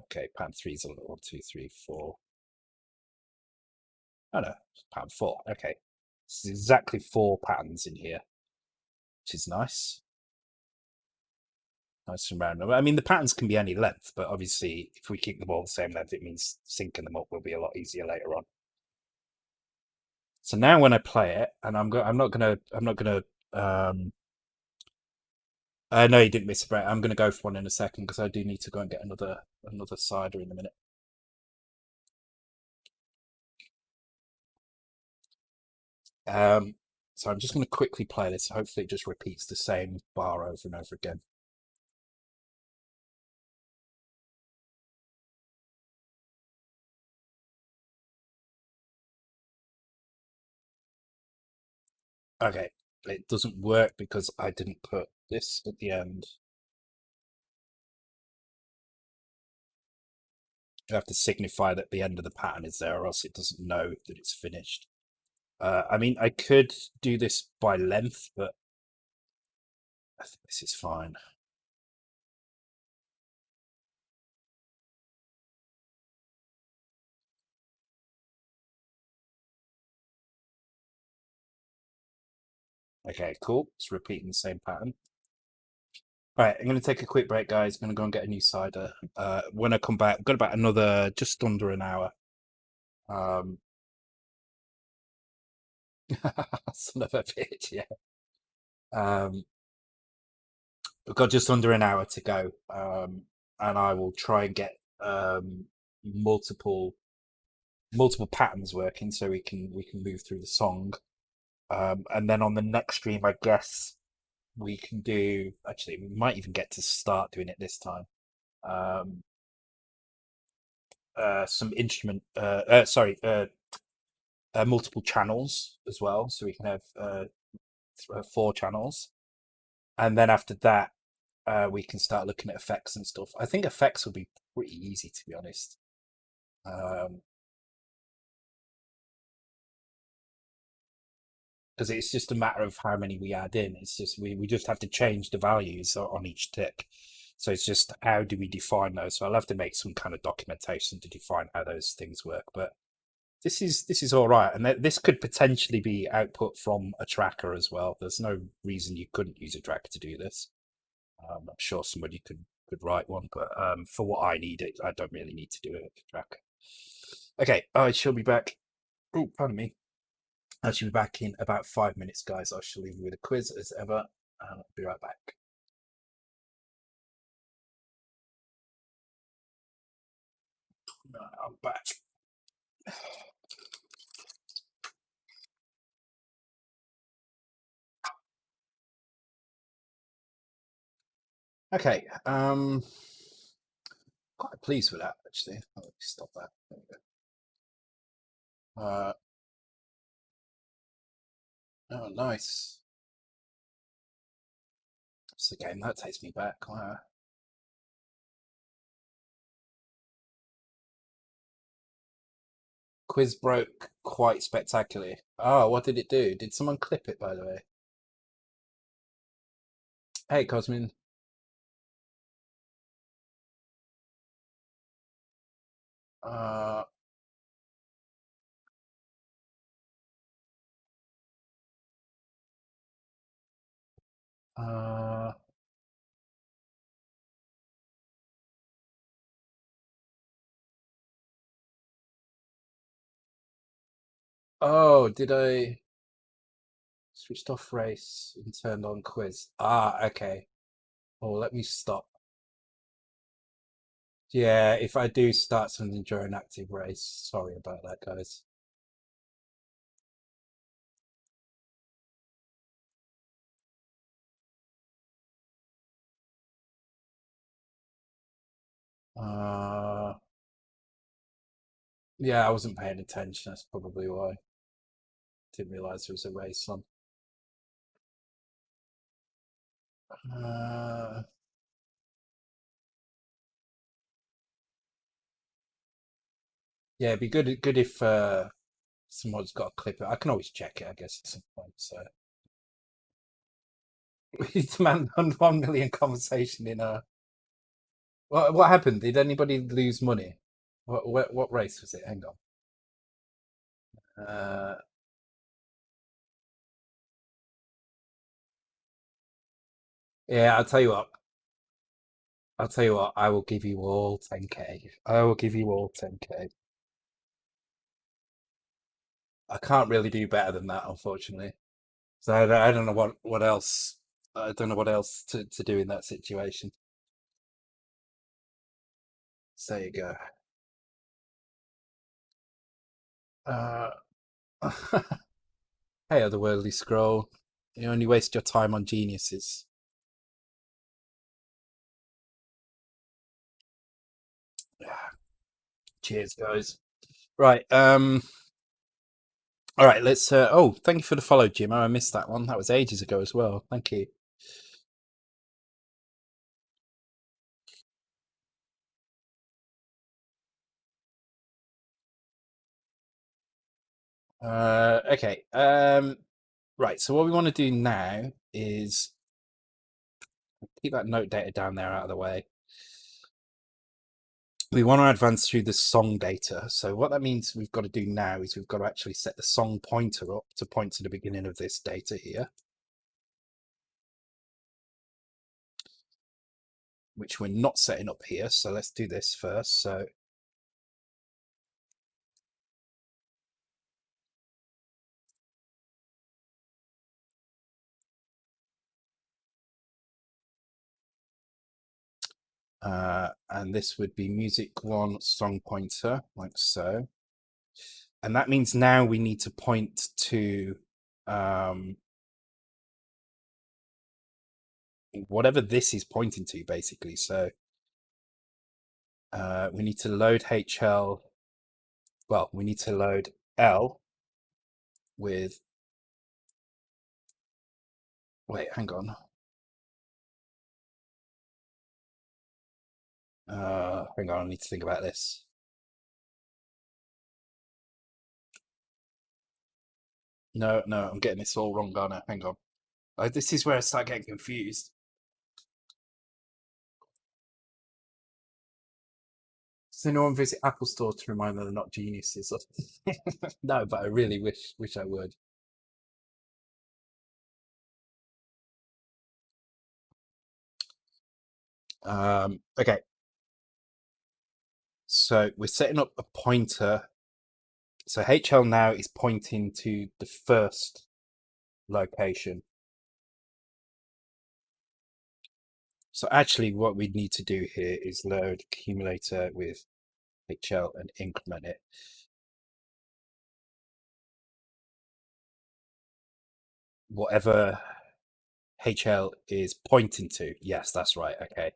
Okay, pattern 3 is a little 1, 2, 3, 4. Oh no, pattern 4. Okay. This is exactly 4 patterns in here, which is nice. Nice and random. I mean, the patterns can be any length, but obviously, if we keep them all the same length, it means syncing them up will be a lot easier later on. So now when I play it, and I'm not gonna I know you didn't miss a break. I'm gonna go for one in a second because I do need to go and get another cider in a minute. So I'm just going to quickly play this. Hopefully it just repeats the same bar over and over again. Okay, it doesn't work because I didn't put this at the end. You have to signify that the end of the pattern is there, or else it doesn't know that it's finished. I mean, I could do this by length, but I think this is fine. Okay, cool. It's repeating the same pattern. All right, I'm going to take a quick break, guys. I'm going to go and get a new cider. When I come back, I've got about another just under an hour. Son of a bitch, yeah. We've got just under an hour to go, and I will try and get multiple patterns working so we can move through the song, and then on the next stream, I guess we can do. Actually, we might even get to start doing it this time. Some instrument, multiple channels as well, so we can have 4 channels, and then after that, we can start looking at effects and stuff. I think effects will be pretty easy, to be honest. Because it's just a matter of how many we add in. It's just we just have to change the values on each tick. So it's just how do we define those? So I'll have to make some kind of documentation to define how those things work. But this is all right, and this could potentially be output from a tracker as well. There's no reason you couldn't use a tracker to do this. I'm sure somebody could write one, but for what I need, I don't really need to do a tracker. Okay, I shall be back. Oh, pardon me. I shall be back in about 5 minutes, guys. I shall leave you with a quiz as ever, and I'll be right back. I'm back. Okay, quite pleased with that actually. Let me stop that. There we go. Oh, nice. It's a game that takes me back. Wow. Quiz broke quite spectacularly. Oh, what did it do? Did someone clip it, by the way? Hey, Cosmin. Uh, uh, oh, did I switched off race and turned on quiz? Ah, okay. Oh, let me stop. Yeah, if I do start something during active race, sorry about that, guys. Uh, yeah, I wasn't paying attention. That's probably why. Didn't realize there was a race on. Uh, yeah, it'd be good if someone's got a clip. I can always check it, I guess, at some point. So we demand 1 million conversation in a. What happened? Did anybody lose money? What race was it? Hang on. Yeah, I'll tell you what. I'll tell you what. I will give you all 10K. I will give you all 10K. I can't really do better than that, unfortunately. So I don't know what else. I don't know what else to do in that situation. So there you go. Uh, hey, otherworldly scroll. You only waste your time on geniuses. Cheers, guys. Right. All right. Let's. Oh, thank you for the follow, Jim. Oh, I missed that one. That was ages ago as well. Thank you. Okay. Right. So what we want to do now is keep that note data down there out of the way. We want to advance through the song data. So what that means we've got to do now is we've got to actually set the song pointer up to point to the beginning of this data here, which we're not setting up here. So let's do this first. So and this would be music one song pointer, like so. And that means now we need to point to whatever this is pointing to, basically. So we need to load HL. Well, we need to load L with. Wait, hang on. Hang on, I need to think about this. No, I'm getting this all wrong, Garner. Hang on. This is where I start getting confused. Does anyone visit Apple Store to remind them they're not geniuses? No, but I really wish I would. Okay. So we're setting up a pointer. So HL now is pointing to the first location. So actually what we need to do here is load accumulator with HL and increment it. Whatever HL is pointing to. Yes, that's right. Okay.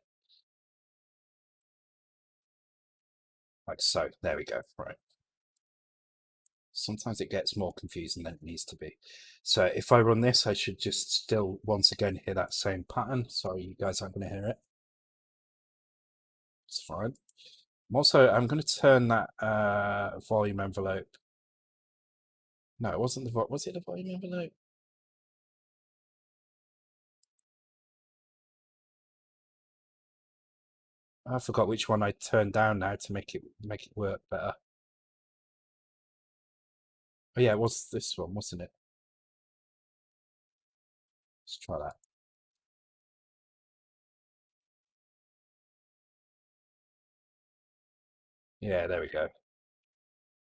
Like so. There we go. Right. Sometimes it gets more confusing than it needs to be. So if I run this, I should just still once again hear that same pattern. Sorry, you guys aren't going to hear it. It's fine. I'm going to turn that volume envelope. No, it wasn't the was it the volume envelope? I forgot which one I turned down now to make it work better. Oh yeah, it was this one, wasn't it? Let's try that. Yeah, there we go.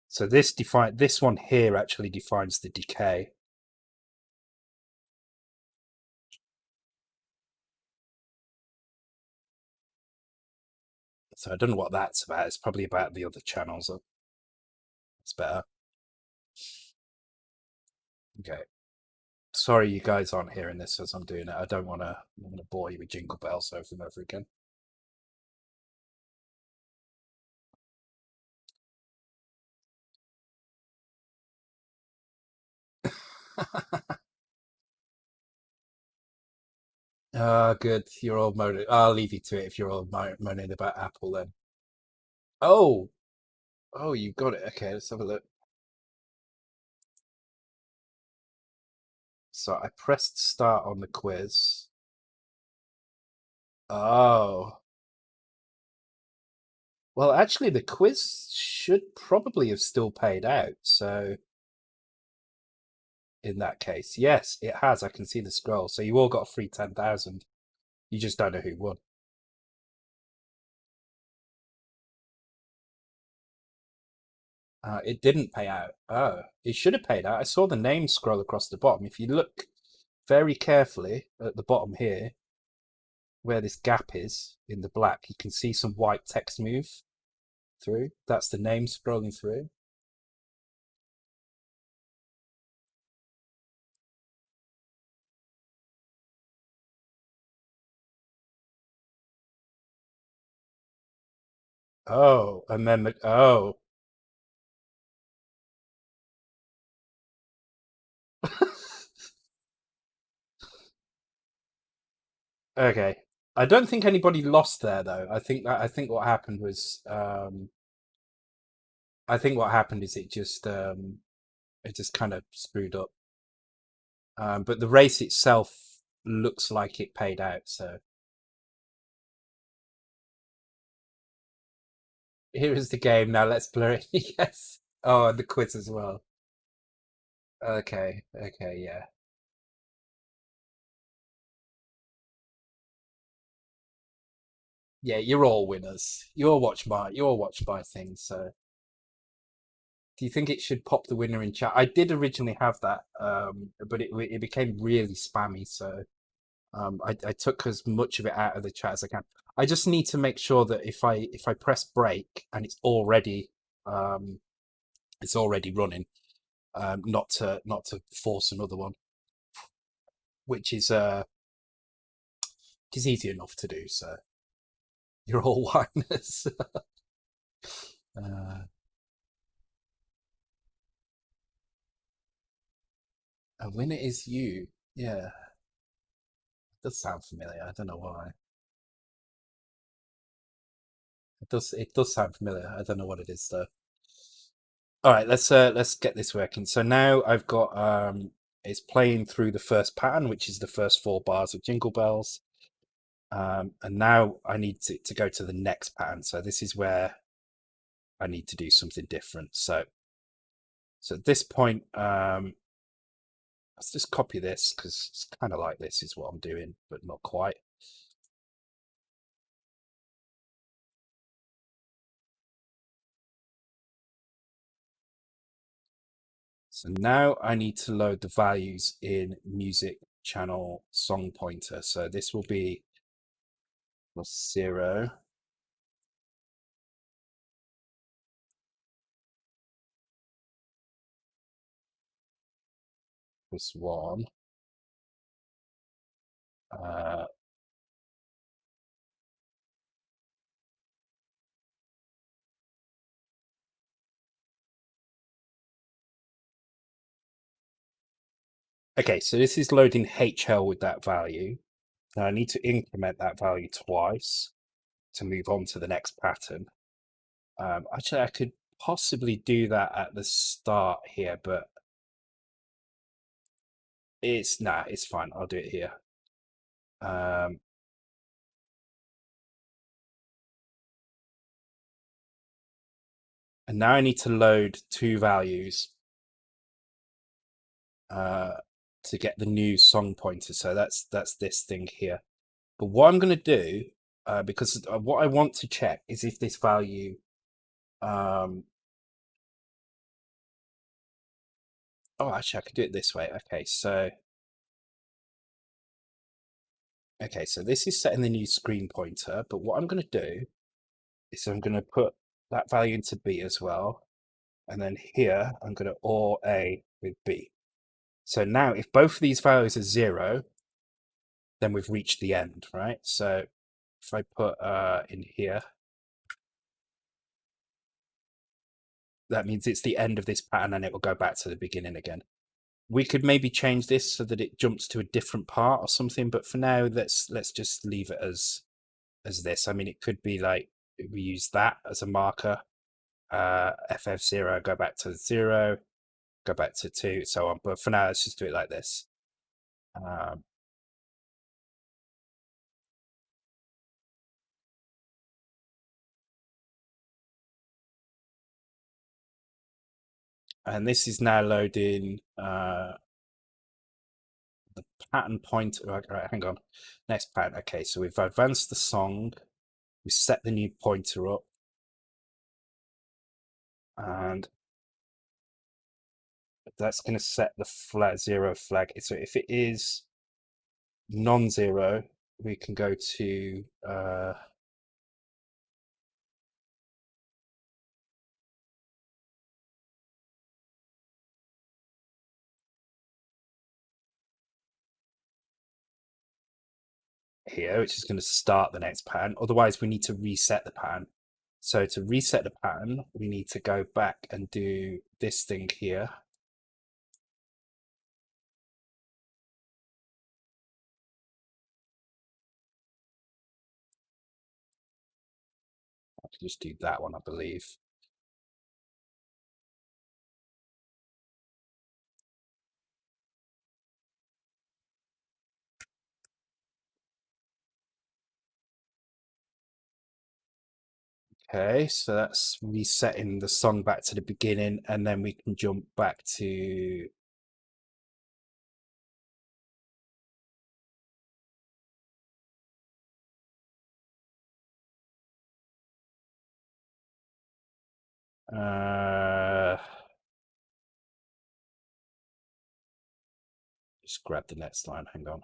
So this one here actually defines the decay. So I don't know what that's about. It's probably about the other channels. It's better. Okay. Sorry you guys aren't hearing this as I'm doing it. I don't want to bore you with jingle bells over and over again. Good. You're all moaning. I'll leave you to it if you're all moaning about Apple then. Oh, you got it. Okay, let's have a look. So I pressed start on the quiz. Oh. Well, actually, the quiz should probably have still paid out. So in that case, yes, it has. I can see the scroll. So you all got a free 10,000. You just don't know who won. It didn't pay out. Oh, it should have paid out. I saw the name scroll across the bottom. If you look very carefully at the bottom here, where this gap is in the black, you can see some white text move through. That's the name scrolling through. Oh, and then oh. Okay. I don't think anybody lost there though. I think what happened was I think what happened is it just kind of screwed up. But the race itself looks like it paid out, so here is the game. Now let's blur it. Yes. Oh, and the quiz as well. Okay, yeah. Yeah, you're all winners. You all watch my things, so do you think it should pop the winner in chat? I did originally have that, but it became really spammy, so I took as much of it out of the chat as I can. I just need to make sure that if I press break and it's already running, not to force another one, which is easy enough to do. So you're all whiners. uh, a winner is you. Yeah, it does sound familiar. I don't know why. It does sound familiar. I don't know what it is though. All right, let's get this working. So now I've got it's playing through the first pattern, which is the first 4 bars of Jingle Bells. And now I need to go to the next pattern. So this is where I need to do something different. So at this point, let's just copy this because it's kind of like this is what I'm doing, but not quite. So now I need to load the values in music channel song pointer. So this will be +0. +1. Uh, Okay, so this is loading HL with that value. Now I need to increment that value twice to move on to the next pattern. Actually, I could possibly do that at the start here, but it's fine. I'll do it here. And now I need to load two values to get the new song pointer. So that's this thing here. But what I'm going to do, because what I want to check is if this value, oh, actually, I could do it this way. Okay, so this is setting the new screen pointer. But what I'm going to do is I'm going to put that value into B as well. And then here, I'm going to OR A with B. So now if both of these values are 0, then we've reached the end, right? So if I put in here, that means it's the end of this pattern and it will go back to the beginning again. We could maybe change this so that it jumps to a different part or something, but for now, let's just leave it as this. I mean, it could be like we use that as a marker, FF0, go back to 0, go back to 2, so on. But for now, let's just do it like this. And this is now loading the pattern pointer. Right, hang on. Next pattern. Okay, so we've advanced the song. We set the new pointer up. And that's going to set the flag 0 flag. So if it is non-zero, we can go to here, which is going to start the next pattern. Otherwise, we need to reset the pattern. So to reset the pattern, we need to go back and do this thing here. I'll just do that one, I believe. Okay, so that's resetting the song back to the beginning, and then we can jump back to just grab the next line. Hang on.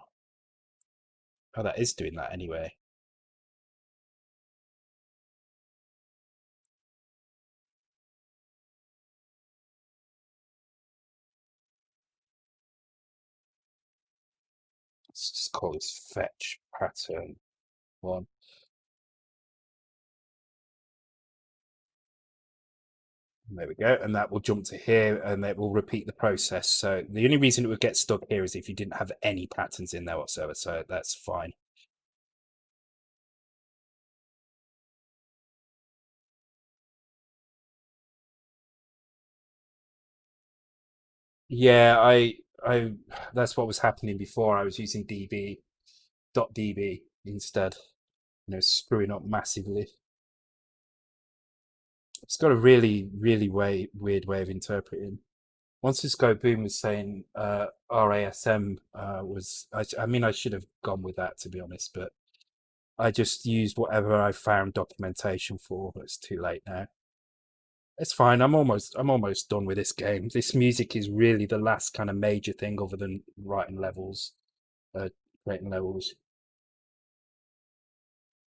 Oh, that is doing that anyway. Let's just call this fetch pattern 1. There we go, and that will jump to here, and it will repeat the process. So the only reason it would get stuck here is if you didn't have any patterns in there whatsoever, so that's fine. Yeah, I that's what was happening before. I was using db instead, screwing up massively. It's got a really, really weird way of interpreting. Once this Go Boom was saying RASM I mean, I should have gone with that, to be honest, but I just used whatever I found documentation for. It's too late now. It's fine. I'm almost done with this game. This music is really the last kind of major thing other than writing levels, creating levels.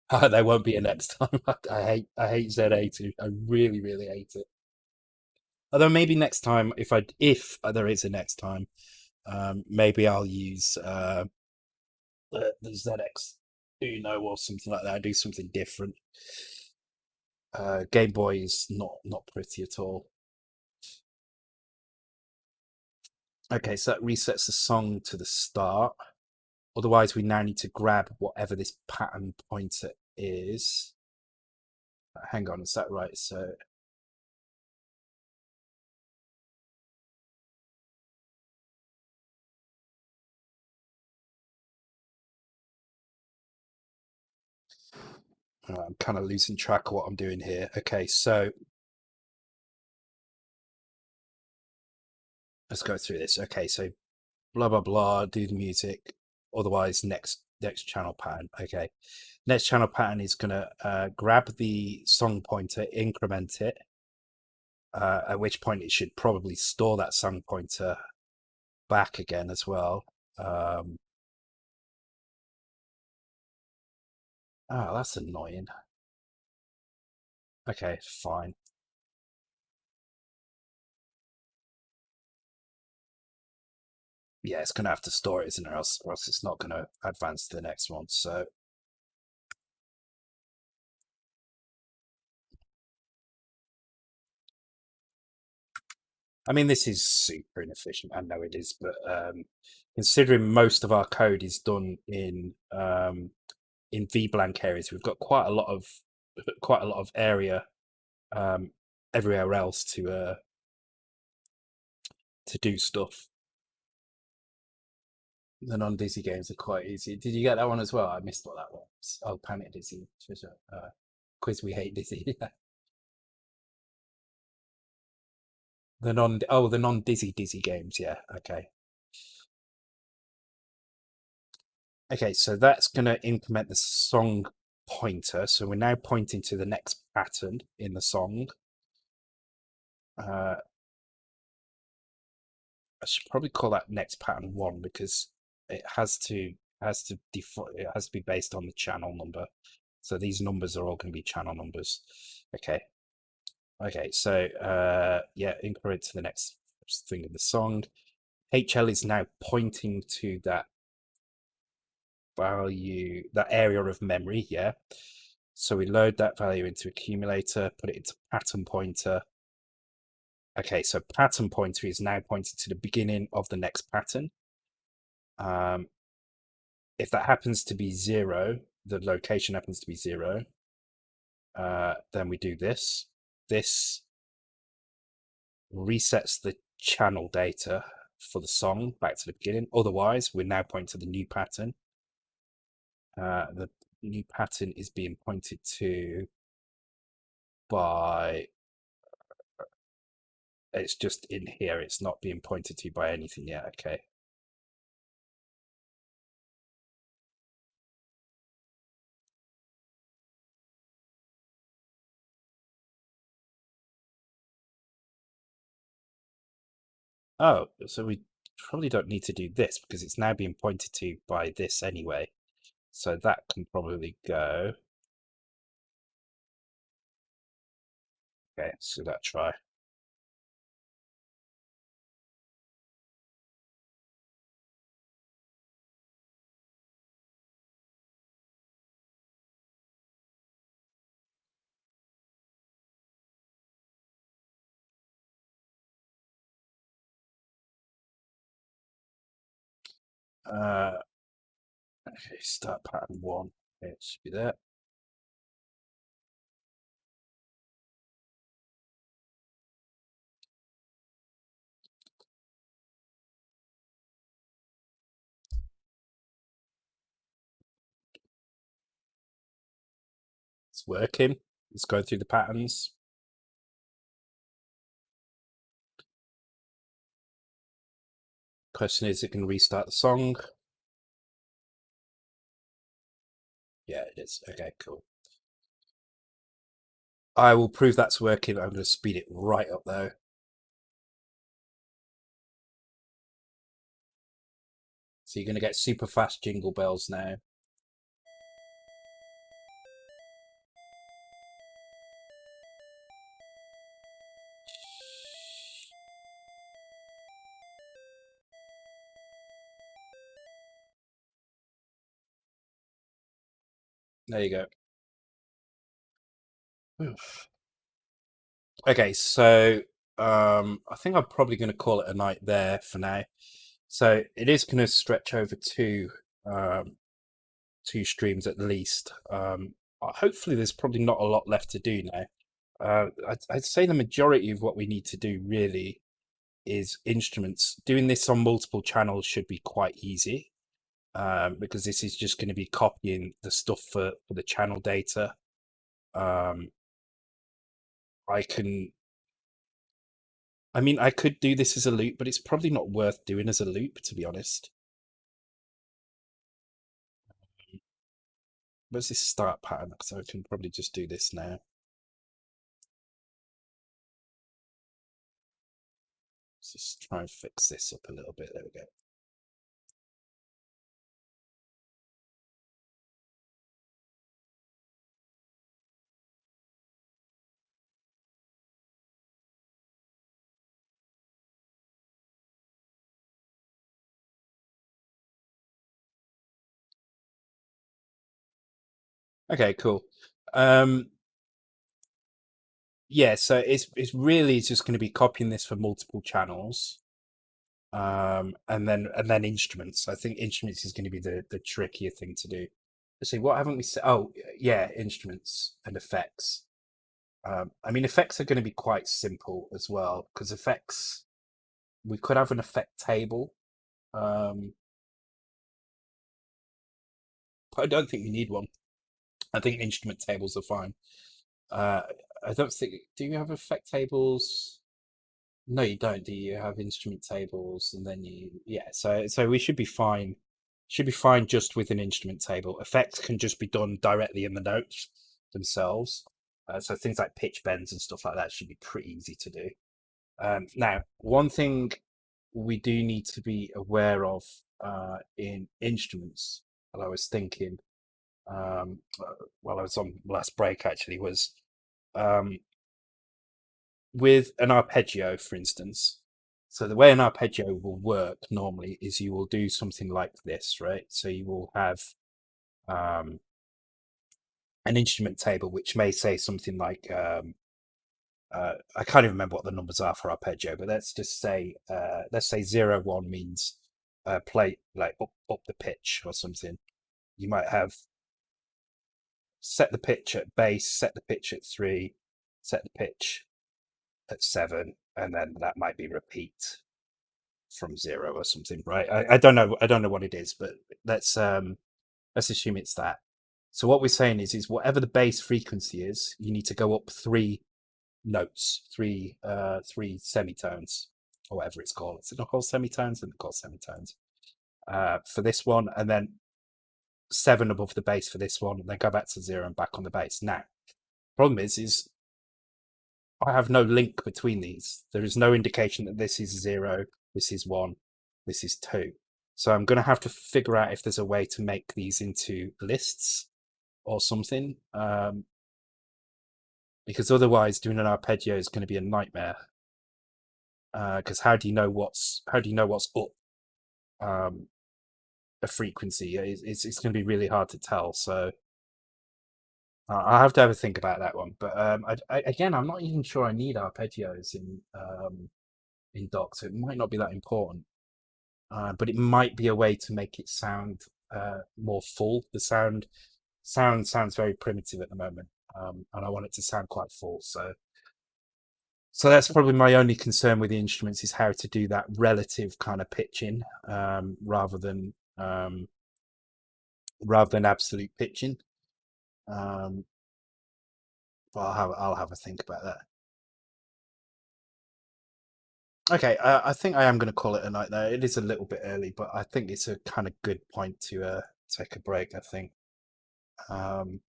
There won't be a next time. I hate Z80. I really, really hate it. Although maybe next time, if there is a next time, maybe I'll use the ZX Uno or something like that. Do something different. Game Boy is not pretty at all. Okay, so that resets the song to the start. Otherwise, we now need to grab whatever this pattern pointer is. Hang on, is that right? So I'm kind of losing track of what I'm doing here. Okay, so let's go through this. Okay, so blah blah blah, do the music. Otherwise, next channel pattern. Okay, next channel pattern is gonna grab the song pointer, increment it. At which point it should probably store that song pointer back again as well. Oh, that's annoying. Okay, fine. Yeah, it's going to have to store it, isn't it? Or else it's not going to advance to the next one. So, I mean, this is super inefficient. I know it is, but considering most of our code is done in VBlank areas, we've got quite a lot of area um, everywhere else to do stuff. The non-Dizzy games are quite easy. Did you get that one as well? I missed what that was. Oh, Panic Dizzy. Quiz We Hate Dizzy. The non-Dizzy games. Yeah. Okay. Okay. So that's going to implement the song pointer. So we're now pointing to the next pattern in the song. I should probably call that next pattern 1 because it has to be based on the channel number. So these numbers are all going to be channel numbers. Okay. Okay, so yeah, increment to the next thing in the song. HL is now pointing to that value, that area of memory, yeah. So we load that value into accumulator, put it into pattern pointer. Okay, so pattern pointer is now pointing to the beginning of the next pattern. If that happens to be 0, the location happens to be 0, then we do this. This resets the channel data for the song back to the beginning. Otherwise, we're now pointing to the new pattern. The new pattern is being pointed to by, it's just in here. It's not being pointed to by anything yet. Okay. Oh, so we probably don't need to do this because it's now being pointed to by this anyway. So that can probably go. Okay, so that try. Okay, start pattern 1. Okay, it should be there. It's working. Let's go through the patterns. Question is, it can restart the song? Yeah, it is. Okay, cool. I will prove that's working. I'm going to speed it right up though. So you're going to get super fast jingle bells now. There you go. Okay, so I think I'm probably going to call it a night there for now. So it is going to stretch over um, two streams at least. Hopefully, there's probably not a lot left to do now. I'd say the majority of what we need to do really is instruments. Doing this on multiple channels should be quite easy, because this is just going to be copying the stuff for the channel data. Um, I can, I mean, I could do this as a loop, but it's probably not worth doing as a loop, to be honest. Where's this start pattern? So I can probably just do this now. Let's just try and fix this up a little bit. There we go. Okay, cool. Um, yeah, so it's really just going to be copying this for multiple channels, and then instruments. I think instruments is going to be the trickier thing to do. Let's see, what haven't we said? Oh, yeah, instruments and effects. I mean, effects are going to be quite simple as well because effects we could have an effect table, um, but I don't think we need one. I think instrument tables are fine. Uh, I don't think. Do you have effect tables? No, you don't. Do you have instrument tables and then yeah. So we should be fine. Should be fine just with an instrument table. Effects can just be done directly in the notes themselves. So things like pitch bends and stuff like that should be pretty easy to do. Now, one thing we do need to be aware of in instruments, and I was thinking while I was on last break actually, was um, with an arpeggio, for instance. So the way an arpeggio will work normally is you will do something like this, right? So you will have um, an instrument table which may say something like I can't even remember what the numbers are for arpeggio, but let's say 0 1 means play like up the pitch or something. You might have set the pitch at bass, set the pitch at 3, set the pitch at 7, and then that might be repeat from 0 or something, right? I don't know. I don't know what it is, but let's assume it's that. So what we're saying is whatever the bass frequency is, you need to go up 3 notes, three semitones, or whatever it's called. Is it not called semitones? It's called semitones for this one, and then 7 above the bass for this one, and then go back to 0 and back on the bass. Now, problem is I have no link between these. There is no indication that this is 0, this is 1, this is 2. So I'm going to have to figure out if there's a way to make these into lists or something, because otherwise doing an arpeggio is going to be a nightmare. Because how do you know what's up a frequency? It's going to be really hard to tell. So I'll have to have a think about that one. But again, I'm not even sure I need arpeggios in docs. So it might not be that important, but it might be a way to make it sound more full. The sounds very primitive at the moment, and I want it to sound quite full. So that's probably my only concern with the instruments is how to do that relative kind of pitching, rather than absolute pitching. Um, but I'll have a think about that. Okay, I think I am going to call it a night there. It is a little bit early, but I think it's a kind of good point to take a break. Um,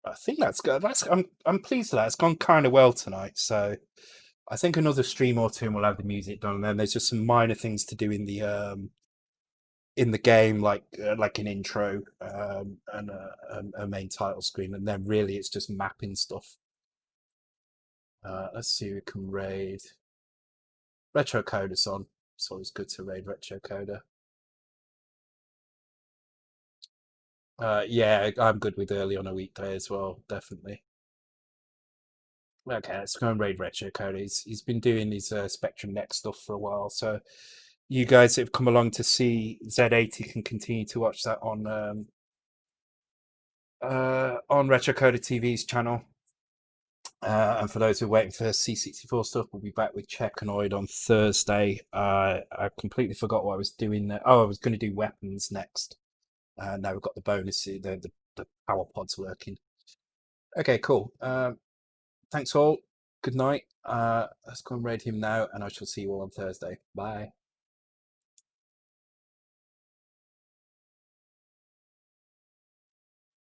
I think that's good. I'm pleased with that. It's gone kind of well tonight. So I think another stream or two and we'll have the music done. And then there's just some minor things to do in the game, like an intro and a main title screen, and then really it's just mapping stuff. Let's see who we can raid. Retro Coder's on. It's always good to raid Retro Coder. Yeah, I'm good with early on a weekday as well, definitely. Okay, let's go and raid Retro Code. He's been doing his Spectrum Next stuff for a while, so you guys that have come along to see Z80 can continue to watch that on Retro Coder TV's channel. And for those who are waiting for C64 stuff, we'll be back with Checkanoid on Thursday. I completely forgot what I was doing there. Oh, I was going to do weapons next. Now we've got the bonus, the power pods working. Okay, cool. Thanks all. Good night. Let's go and raid him now, and I shall see you all on Thursday. Bye.